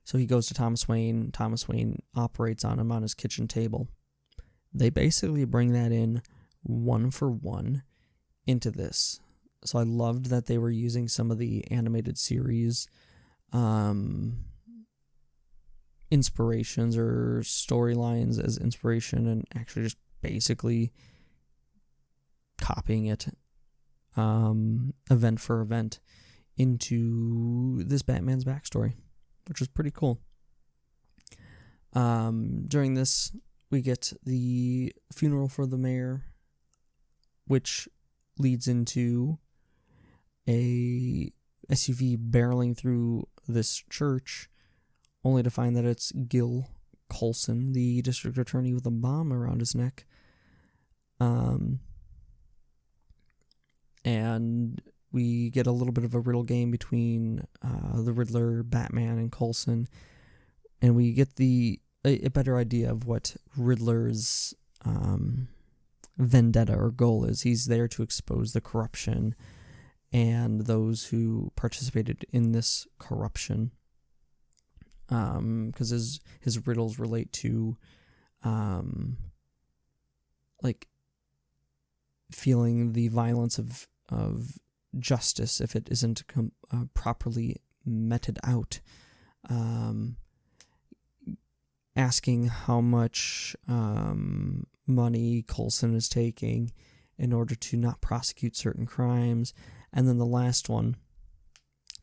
So he goes to Thomas Wayne. Thomas Wayne operates on him on his kitchen table. They basically bring that in one for one into this. So I loved that they were using some of the animated series inspirations or storylines as inspiration, and actually just basically copying it event for event into this Batman's backstory, which was pretty cool. During this, we get the funeral for the mayor, which leads into a SUV barreling through this church, only to find that it's Gil Coulson, the district attorney with a bomb around his neck. And we get a little bit of a riddle game between the Riddler, Batman, and Coulson, and we get a better idea of what Riddler's vendetta or goal is. He's there to expose the corruption and those who participated in this corruption, because his riddles relate to like feeling the violence of justice if it isn't properly meted out, asking how much money Coulson is taking in order to not prosecute certain crimes. And then the last one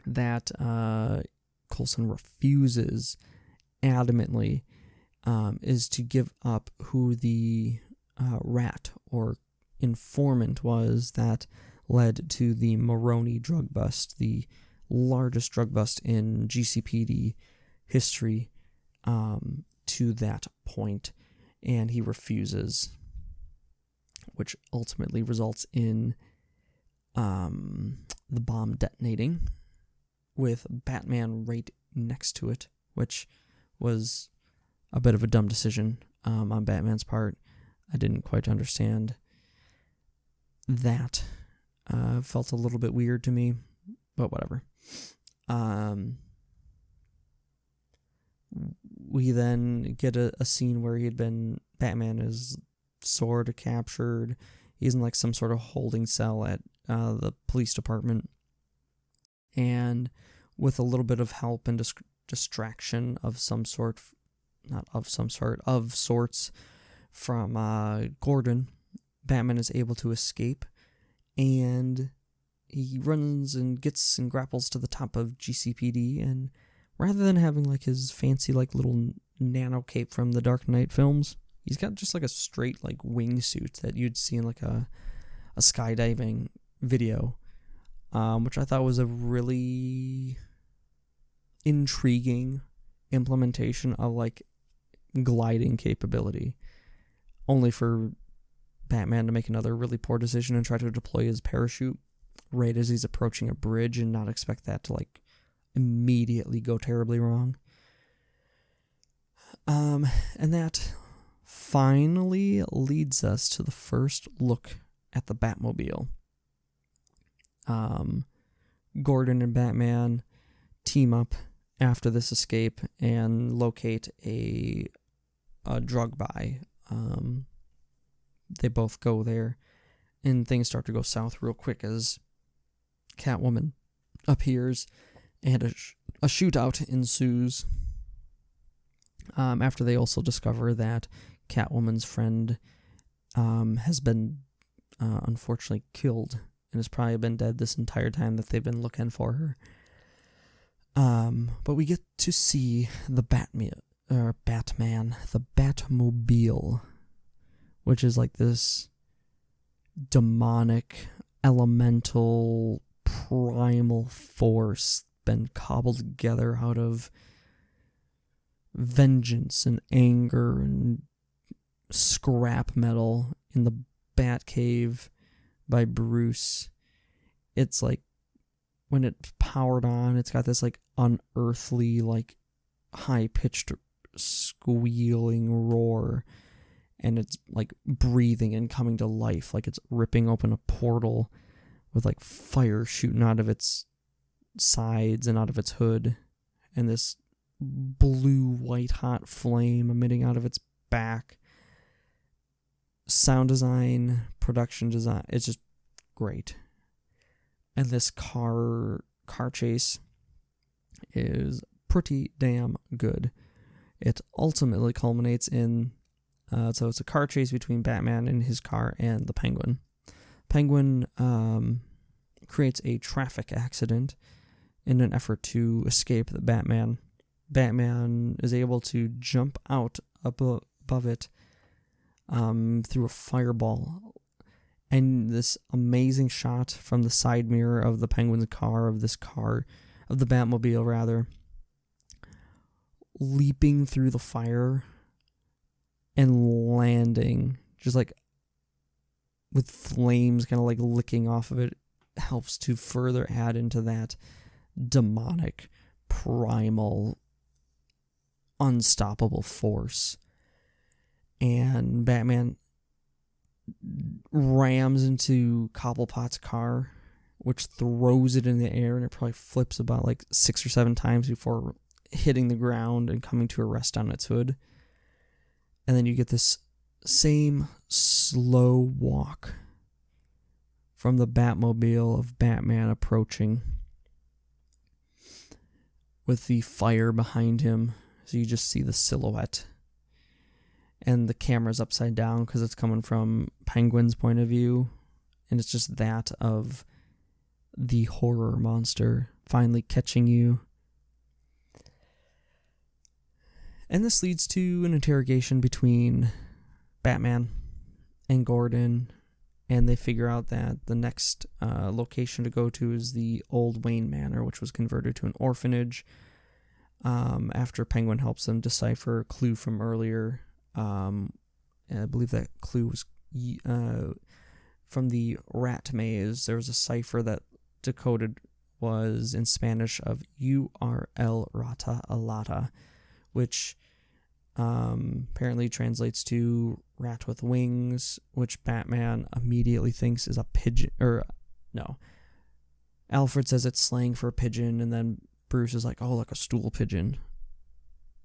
that Coulson refuses adamantly is to give up who the rat or informant was that led to the Maroney drug bust, the largest drug bust in GCPD history to that point, and he refuses, which ultimately results in the bomb detonating with Batman right next to it, which was a bit of a dumb decision on Batman's part. I didn't quite understand that. Felt a little bit weird to me, but whatever. We then get a scene where Batman is sort of captured. He's in like some sort of holding cell at the police department, and with a little bit of help and distraction of sorts from Gordon, Batman is able to escape, and he runs and gets and grapples to the top of GCPD, and rather than having like his fancy like little nano cape from the Dark Knight films, he's got just like a straight like wingsuit that you'd see in like a skydiving video, which I thought was a really intriguing implementation of like gliding capability, only for Batman to make another really poor decision and try to deploy his parachute right as he's approaching a bridge and not expect that to like immediately go terribly wrong. And that finally leads us to the first look at the Batmobile. Gordon and Batman team up after this escape and locate a drug buy. They both go there, and things start to go south real quick as Catwoman appears, and a shootout ensues. After they also discover that Catwoman's friend has been unfortunately killed and has probably been dead this entire time that they've been looking for her. But we get to see the Batman, the Batmobile, which is like this demonic, elemental, primal force been cobbled together out of vengeance and anger and scrap metal in the Batcave by Bruce. It's like when it's powered on, it's got this like unearthly, like high-pitched squealing roar, and it's like breathing and coming to life, like it's ripping open a portal with like fire shooting out of its sides and out of its hood, and this blue white hot flame emitting out of its back. Sound design, production design, it's just great. And this car chase is pretty damn good. It ultimately culminates in, so it's a car chase between Batman and his car and the Penguin. Penguin creates a traffic accident in an effort to escape the Batman. Batman is able to jump out above it through a fireball. And this amazing shot from the side mirror of the Penguin's car, of the Batmobile rather, leaping through the fire and landing, just like with flames kind of like licking off of it, helps to further add into that demonic, primal, unstoppable force. And Batman rams into Cobblepot's car, which throws it in the air, and it probably flips about like 6 or 7 times before hitting the ground and coming to a rest on its hood. And then you get this same slow walk from the Batmobile of Batman approaching with the fire behind him. So you just see the silhouette. And the camera's upside down because it's coming from Penguin's point of view. And it's just that of the horror monster finally catching you. And this leads to an interrogation between Batman and Gordon. And they figure out that the next location to go to is the old Wayne Manor, which was converted to an orphanage. After Penguin helps them decipher a clue from earlier. I believe that clue was from the rat maze. There was a cipher that decoded was in Spanish of URL Rata Alata, which apparently translates to rat with wings, which Batman immediately thinks is a pigeon. Or, no. Alfred says it's slang for a pigeon, and then Bruce is like, oh, like a stool pigeon.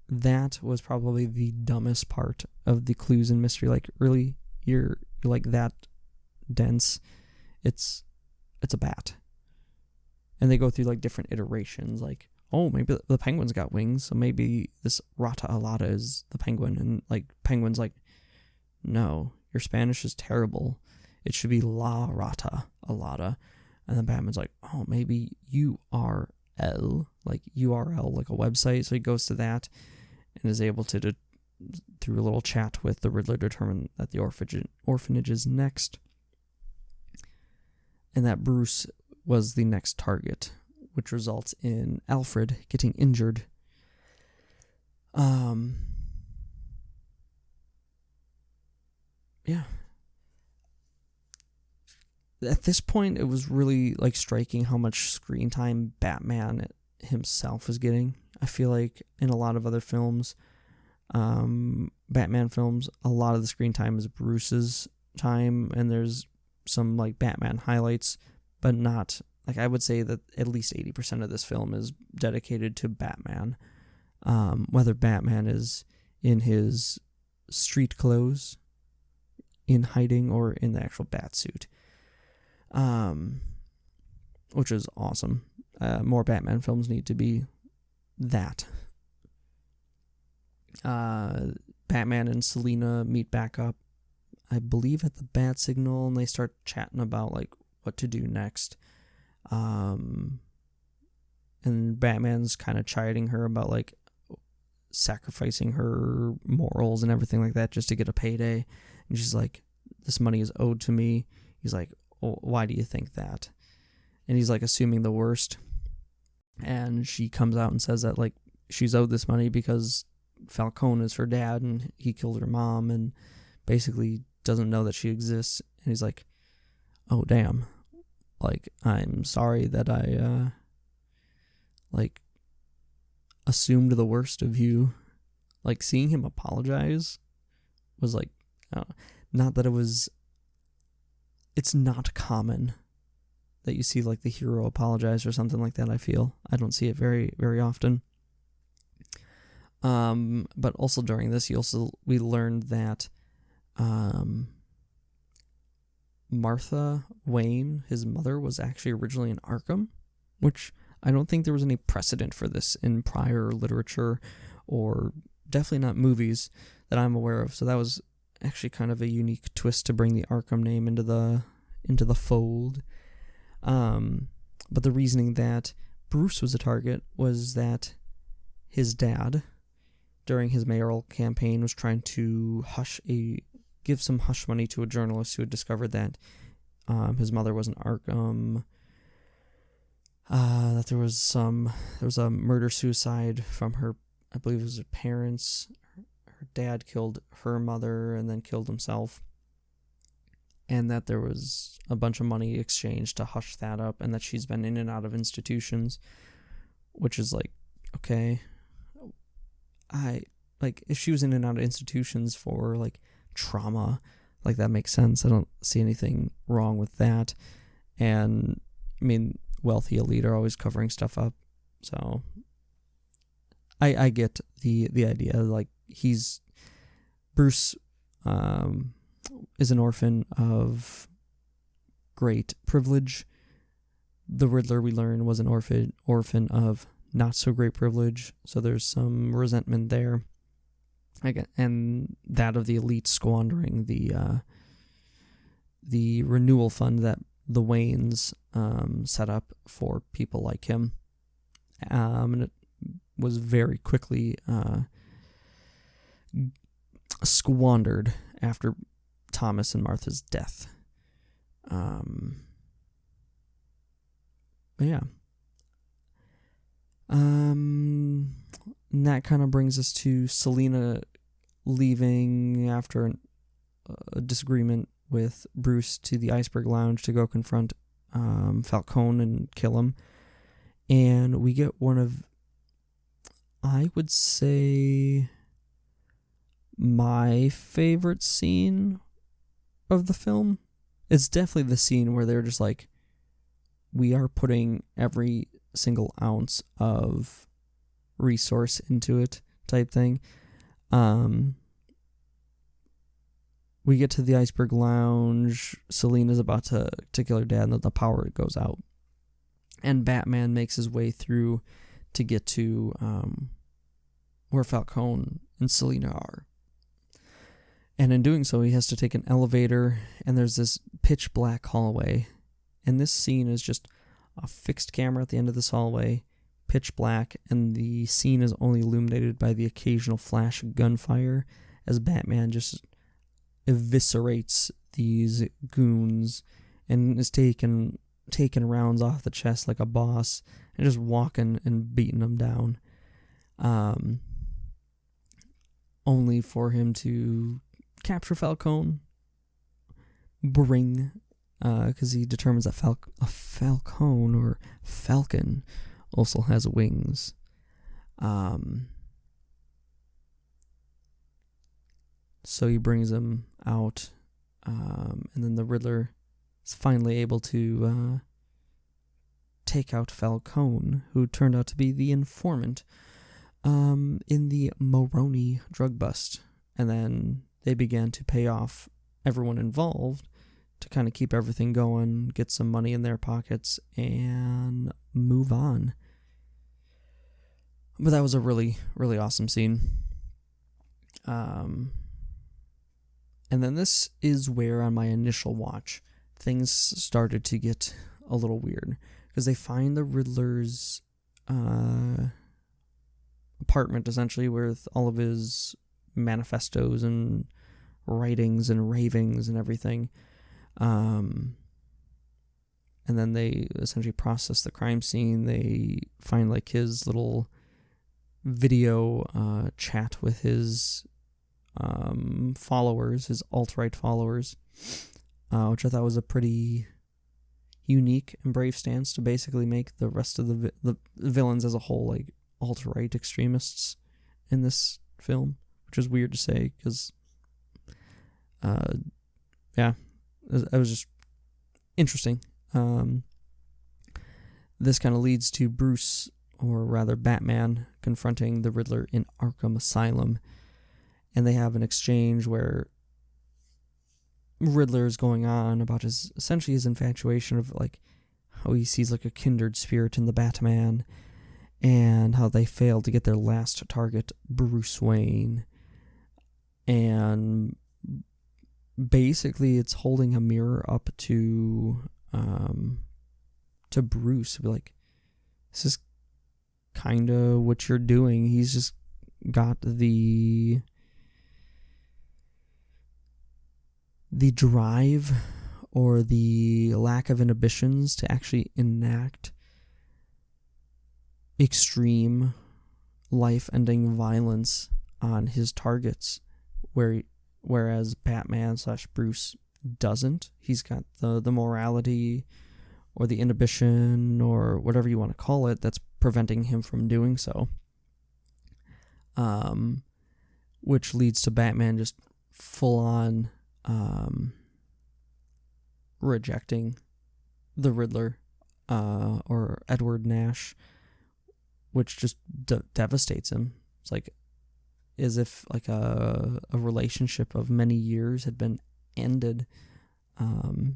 That was probably the dumbest part of the clues and mystery. Like, really, you're like that dense? It's a bat. And they go through like different iterations, like, oh, maybe the penguin's got wings, so maybe this Rata Alata is the penguin. And like Penguin's like, no, your Spanish is terrible. It should be La Rata Alata. And then Batman's like, oh, maybe URL, like URL, like a website. So he goes to that and is able to, through a little chat with the Riddler, determine that the orphanage is next. And that Bruce was the next target, which results in Alfred getting injured. Yeah. At this point, it was really like striking how much screen time Batman himself was getting. I feel like in a lot of other films, Batman films, a lot of the screen time is Bruce's time, and there's some like Batman highlights, but not, like, I would say that at least 80% of this film is dedicated to Batman. Whether Batman is in his street clothes, in hiding, or in the actual Batsuit. Which is awesome. More Batman films need to be that. Batman and Selina meet back up, I believe, at the Bat Signal, and they start chatting about like what to do next. And Batman's kind of chiding her about like sacrificing her morals and everything like that just to get a payday. And she's like, this money is owed to me. He's like, oh, why do you think that? And he's like assuming the worst. And she comes out and says that like she's owed this money because Falcone is her dad and he killed her mom and basically doesn't know that she exists. And he's like, oh, damn. Like, I'm sorry that I, like, assumed the worst of you. Like, seeing him apologize was like, not that it was, it's not common that you see, like, the hero apologize or something like that, I feel. I don't see it very, very often. But also during this, we learned that, Martha Wayne, his mother, was actually originally in Arkham, which I don't think there was any precedent for this in prior literature or definitely not movies that I'm aware of. So that was actually kind of a unique twist to bring the Arkham name into the fold. But the reasoning that Bruce was a target was that his dad, during his mayoral campaign, was trying to give some hush money to a journalist who had discovered that his mother was in Arkham. That there was a murder-suicide from her, I believe it was her parents. Her dad killed her mother and then killed himself. And that there was a bunch of money exchanged to hush that up, and that she's been in and out of institutions, which is like, okay. If she was in and out of institutions for, like, trauma, like, that makes sense. I don't see anything wrong with that. And, I mean, wealthy elite are always covering stuff up, so I get the idea. Like, Bruce is an orphan of great privilege. The Riddler, we learn, was an orphan of not so great privilege, so there's some resentment there. And that of the elite squandering the renewal fund that the Waynes set up for people like him. And it was very quickly squandered after Thomas and Martha's death. But yeah. And that kind of brings us to Selina leaving after a disagreement with Bruce to the Iceberg Lounge to go confront Falcone and kill him. And we get one of, I would say, my favorite scene of the film. It's definitely the scene where they're just like, we are putting every single ounce of resource into it type thing. We get to the Iceberg Lounge. Selina's about to kill her dad, and the power goes out. And Batman makes his way through to get to where Falcone and Selina are. And in doing so, he has to take an elevator, and there's this pitch black hallway. And this scene is just a fixed camera at the end of this hallway, pitch black, and the scene is only illuminated by the occasional flash of gunfire as Batman just eviscerates these goons and is taking rounds off the chest like a boss and just walking and beating them down. Only for him to capture Falcone, because he determines that a Falcone or Falcon also has wings. So he brings him out, and then the Riddler is finally able to take out Falcone, who turned out to be the informant in the Moroni drug bust. And then they began to pay off everyone involved to kind of keep everything going, get some money in their pockets, and move on. But that was a really, really awesome scene. And then this is where, on my initial watch, things started to get a little weird. Because they find the Riddler's apartment, essentially, with all of his manifestos and writings and ravings and everything. And then they essentially process the crime scene. They find, like, his little video chat with his followers, his alt-right followers, which I thought was a pretty unique and brave stance to basically make the rest of the villains as a whole like alt-right extremists in this film, which is weird to say because it was just interesting. This kind of leads to Bruce, or rather Batman, confronting the Riddler in Arkham Asylum. And they have an exchange where Riddler is going on about essentially his infatuation of like how he sees like a kindred spirit in the Batman, and how they failed to get their last target, Bruce Wayne. And basically it's holding a mirror up to Bruce, be like, this is kind of what you're doing. He's just got the drive or the lack of inhibitions to actually enact extreme life-ending violence on his targets, whereas Batman/Bruce doesn't. He's got the morality or the inhibition or whatever you want to call it that's preventing him from doing so. Which leads to Batman just full-on rejecting the Riddler or Edward Nash, which just devastates him. It's like as if like a relationship of many years had been ended. And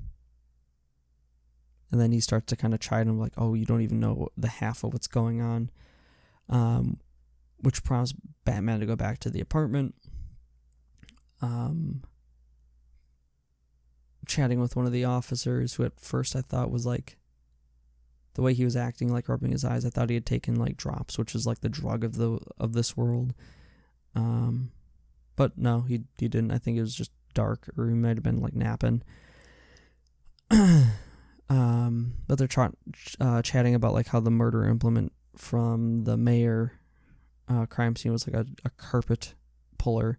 then he starts to kind of chide him like, oh, you don't even know the half of what's going on. Which prompts Batman to go back to the apartment. Chatting with one of the officers, who at first I thought was like, the way he was acting, like rubbing his eyes, I thought he had taken like drops, which is like the drug of this world. But no, he didn't. I think it was just dark, or he might have been like napping. But they're chatting about like how the murder implement from the mayor crime scene was like a carpet puller,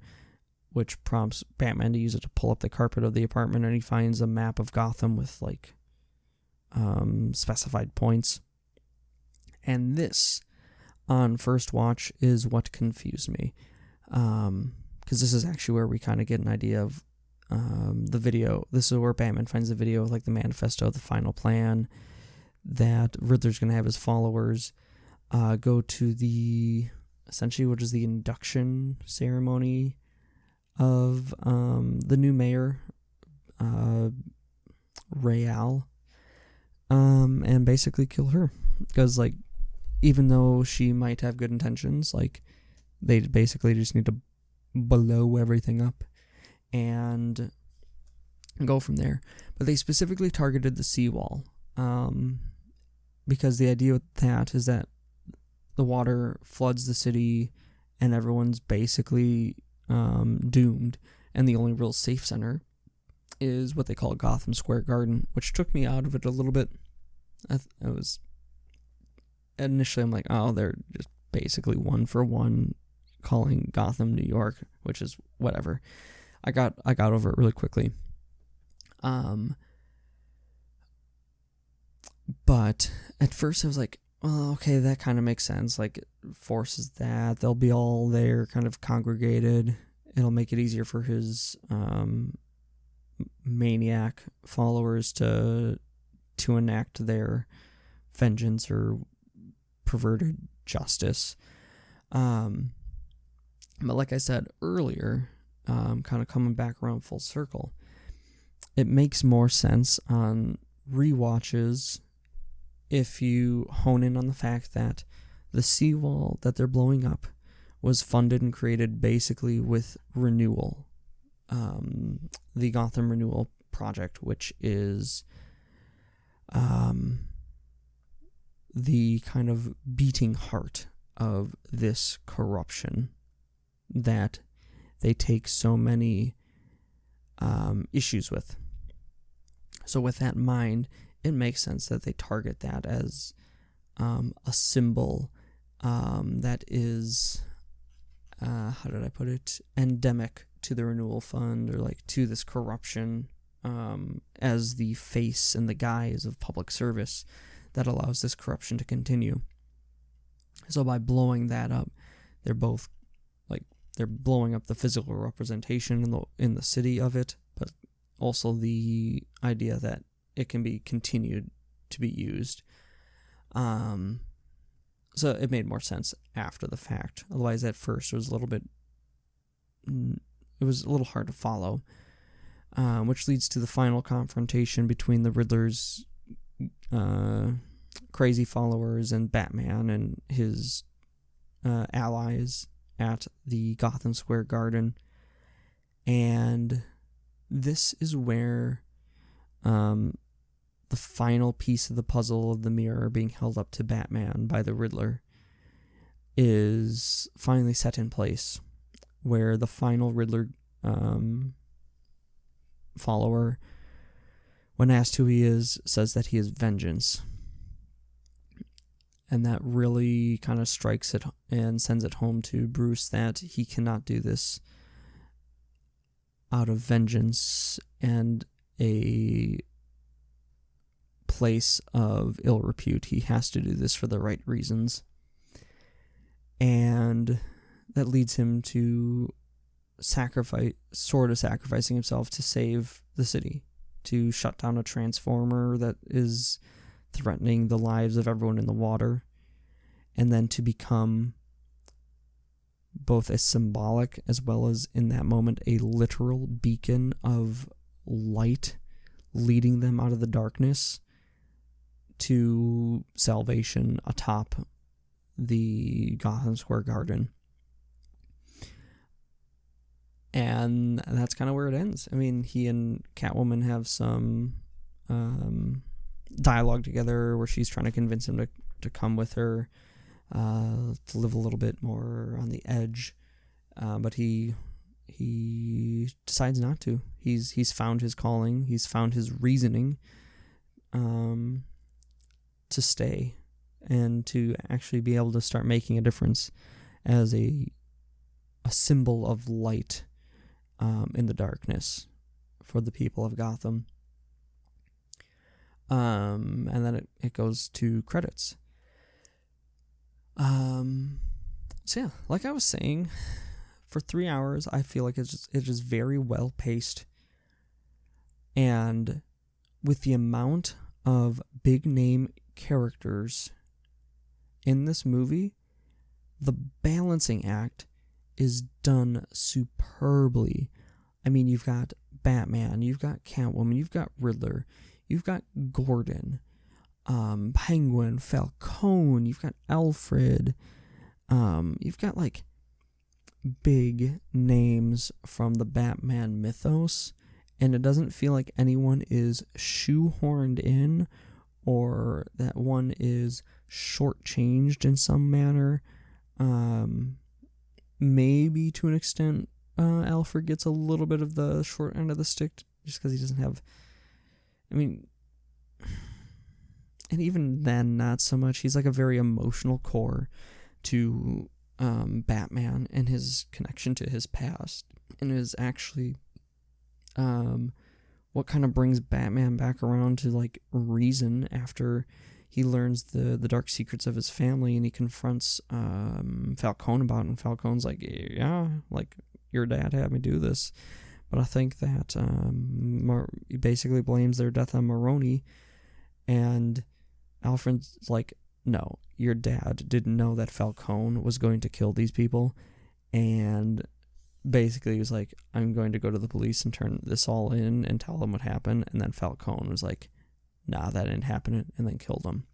which prompts Batman to use it to pull up the carpet of the apartment, and he finds a map of Gotham with like specified points. And this, on first watch, is what confused me, because this is actually where we kind of get an idea of the video. This is where Batman finds the video of like the manifesto, the final plan, that Riddler's going to have his followers go to the, essentially what is the induction ceremony of the new mayor, Real, and basically kill her. Because like, even though she might have good intentions, like they basically just need to blow everything up and go from there. But they specifically targeted the seawall, because the idea with that is that the water floods the city and everyone's basically doomed, and the only real safe center is what they call Gotham Square Garden, which took me out of it a little bit. I was initially, I'm like, oh, they're just basically one for one calling Gotham New York, which is whatever. I got over it really quickly. But at first I was like, well, okay, that kind of makes sense. Like, it forces that they'll be all there, kind of congregated. It'll make it easier for his maniac followers to enact their vengeance or perverted justice. But like I said earlier, kind of coming back around full circle, it makes more sense on rewatches if you hone in on the fact that the seawall that they're blowing up was funded and created basically with renewal. The Gotham Renewal Project, which is the kind of beating heart of this corruption that they take so many issues with. So with that in mind, it makes sense that they target that as a symbol that is, how did I put it, endemic to the Renewal Fund, or like to this corruption, as the face and the guise of public service that allows this corruption to continue. So by blowing that up, they're both like, they're blowing up the physical representation in the city of it, but also the idea that it can be continued to be used. So it made more sense after the fact. Otherwise, at first, it was a little hard to follow. which leads to the final confrontation between the Riddler's crazy followers and Batman and his allies at the Gotham Square Garden. And this is where the final piece of the puzzle of the mirror being held up to Batman by the Riddler is finally set in place, where the final Riddler follower, when asked who he is, says that he is vengeance. And that really kind of strikes it and sends it home to Bruce that he cannot do this out of vengeance and a place of ill repute. He has to do this for the right reasons. And that leads him to sacrificing himself to save the city, to shut down a transformer that is threatening the lives of everyone in the water, and then to become both a symbolic as well as in that moment a literal beacon of light, leading them out of the darkness to salvation atop the Gotham Square Garden. And that's kind of where it ends. I mean, he and Catwoman have some dialogue together where she's trying to convince him to come with her, to live a little bit more on the edge, but he decides not to. He's found his calling. He's found his reasoning to stay and to actually be able to start making a difference as a symbol of light in the darkness for the people of Gotham. And then it goes to credits. So yeah, like I was saying, for 3 hours, I feel like it's just very well paced. And with the amount of big name characters in this movie, the balancing act is done superbly. I mean, you've got Batman, you've got Catwoman, you've got Riddler, you've got Gordon, Penguin, Falcone, you've got Alfred, you've got like big names from the Batman mythos, and it doesn't feel like anyone is shoehorned in or that one is shortchanged in some manner. Maybe to an extent, Alfred gets a little bit of the short end of the stick just because he doesn't have, I mean, and even then, not so much. He's like a very emotional core to Batman and his connection to his past, and is actually what kind of brings Batman back around to like reason after he learns the dark secrets of his family, and he confronts Falcone about it, and Falcone's like, yeah, like, your dad had me do this. But I think that he basically blames their death on Maroni, and Alfred's like, no, your dad didn't know that Falcone was going to kill these people, and basically he was like, I'm going to go to the police and turn this all in and tell them what happened. And then Falcone was like, nah, that didn't happen, and then killed him.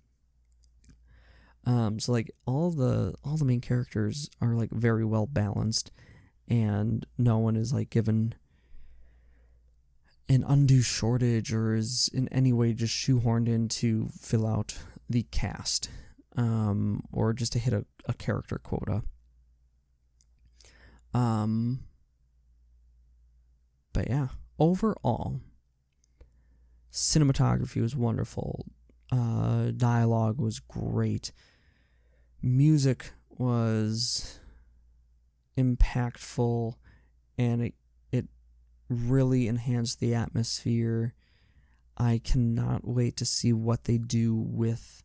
So like all the main characters are like very well balanced, and no one is like given an undue shortage or is in any way just shoehorned in to fill out the cast, or just to hit a character quota. But yeah, overall, cinematography was wonderful. Dialogue was great. Music was impactful, and it really enhanced the atmosphere. I cannot wait to see what they do with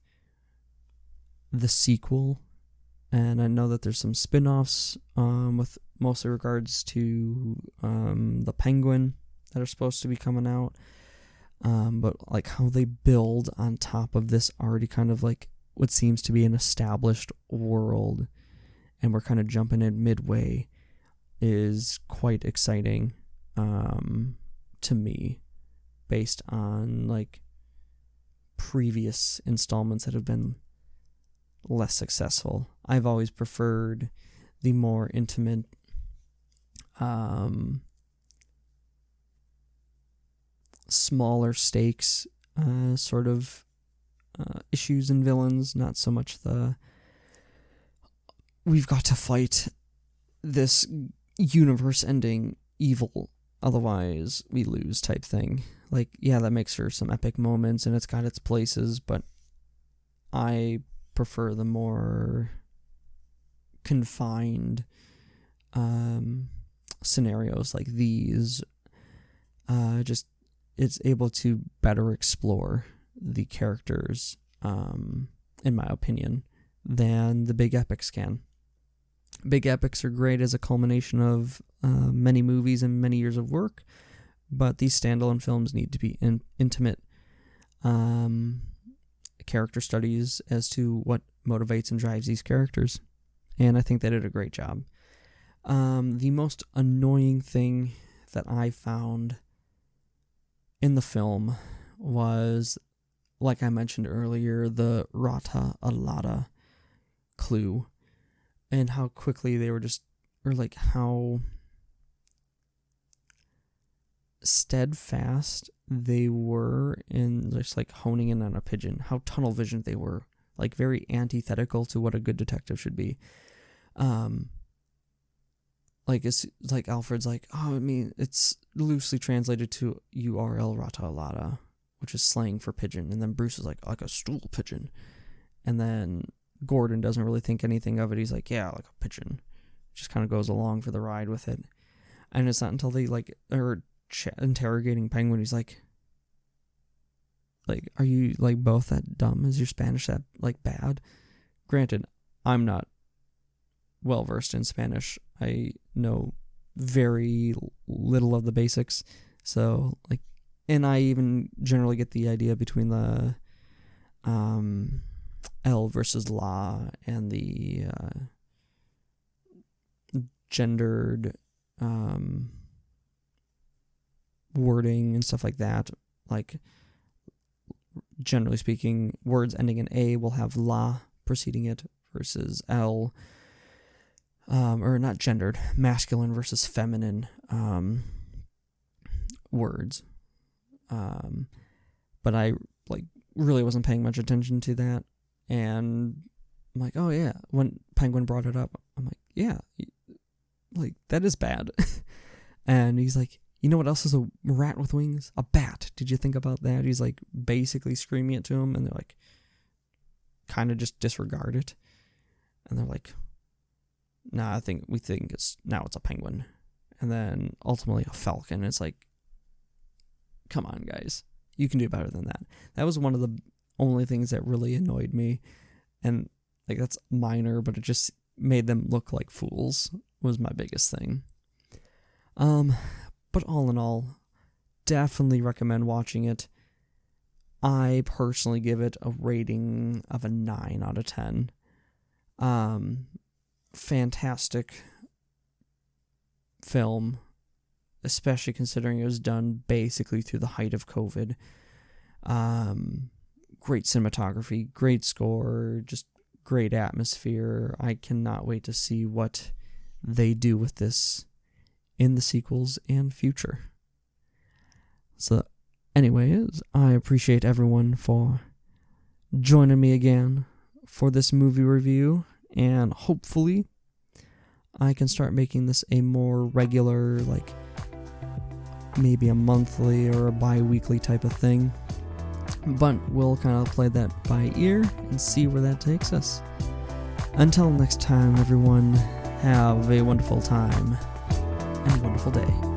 the sequel. And I know that there's some spin-offs with mostly regards to the Penguin that are supposed to be coming out. But like how they build on top of this already kind of like what seems to be an established world, and we're kind of jumping in midway, is quite exciting to me based on like previous installments that have been less successful. I've always preferred the more intimate smaller stakes sort of issues and villains, not so much the we've got to fight this universe-ending evil, otherwise we lose type thing. Like, yeah, that makes for some epic moments and it's got its places, but I prefer the more confined scenarios like these. Just it's able to better explore the characters, in my opinion, than the big epics can. Big epics are great as a culmination of many movies and many years of work, but these standalone films need to be intimate character studies as to what motivates and drives these characters, and I think they did a great job. The most annoying thing that I found in the film was, like I mentioned earlier, the Rata Alada clue, and how quickly they were how steadfast they were in just like honing in on a pigeon, how tunnel visioned they were, like very antithetical to what a good detective should be. Like it's like Alfred's like, oh, I mean, it's loosely translated to URL Rata Alada, which is slang for pigeon, and then Bruce is like a stool pigeon, and then Gordon doesn't really think anything of it. He's like, yeah, like a pigeon. Just kind of goes along for the ride with it. And it's not until they are interrogating Penguin, he's like, are you like both that dumb? Is your Spanish that like bad? Granted, I'm not well versed in Spanish. I know very little of the basics. So and I even generally get the idea between the L versus la and the gendered wording and stuff like that. Like, generally speaking, words ending in A will have la preceding it versus L, or not gendered, masculine versus feminine words. But I really wasn't paying much attention to that, and I'm like, oh yeah, when Penguin brought it up, I'm like, yeah, that is bad. And he's like, you know what else is a rat with wings? A bat. Did you think about that? He's like basically screaming it to him, and they're like, kind of just disregard it. And they're like, nah, we think it's a penguin. And then ultimately a falcon. It's like, come on, guys. You can do better than that. That was one of the only things that really annoyed me. And that's minor, but it just made them look like fools was my biggest thing. But all in all, definitely recommend watching it. I personally give it a rating of a 9 out of 10. Fantastic film, especially considering it was done basically through the height of COVID. Great cinematography, great score, just great atmosphere. I cannot wait to see what they do with this in the sequels and future. So anyways, I appreciate everyone for joining me again for this movie review, and hopefully I can start making this a more regular, maybe a monthly or a bi-weekly type of thing. But we'll kind of play that by ear and see where that takes us. Until next time, everyone, have a wonderful time and a wonderful day.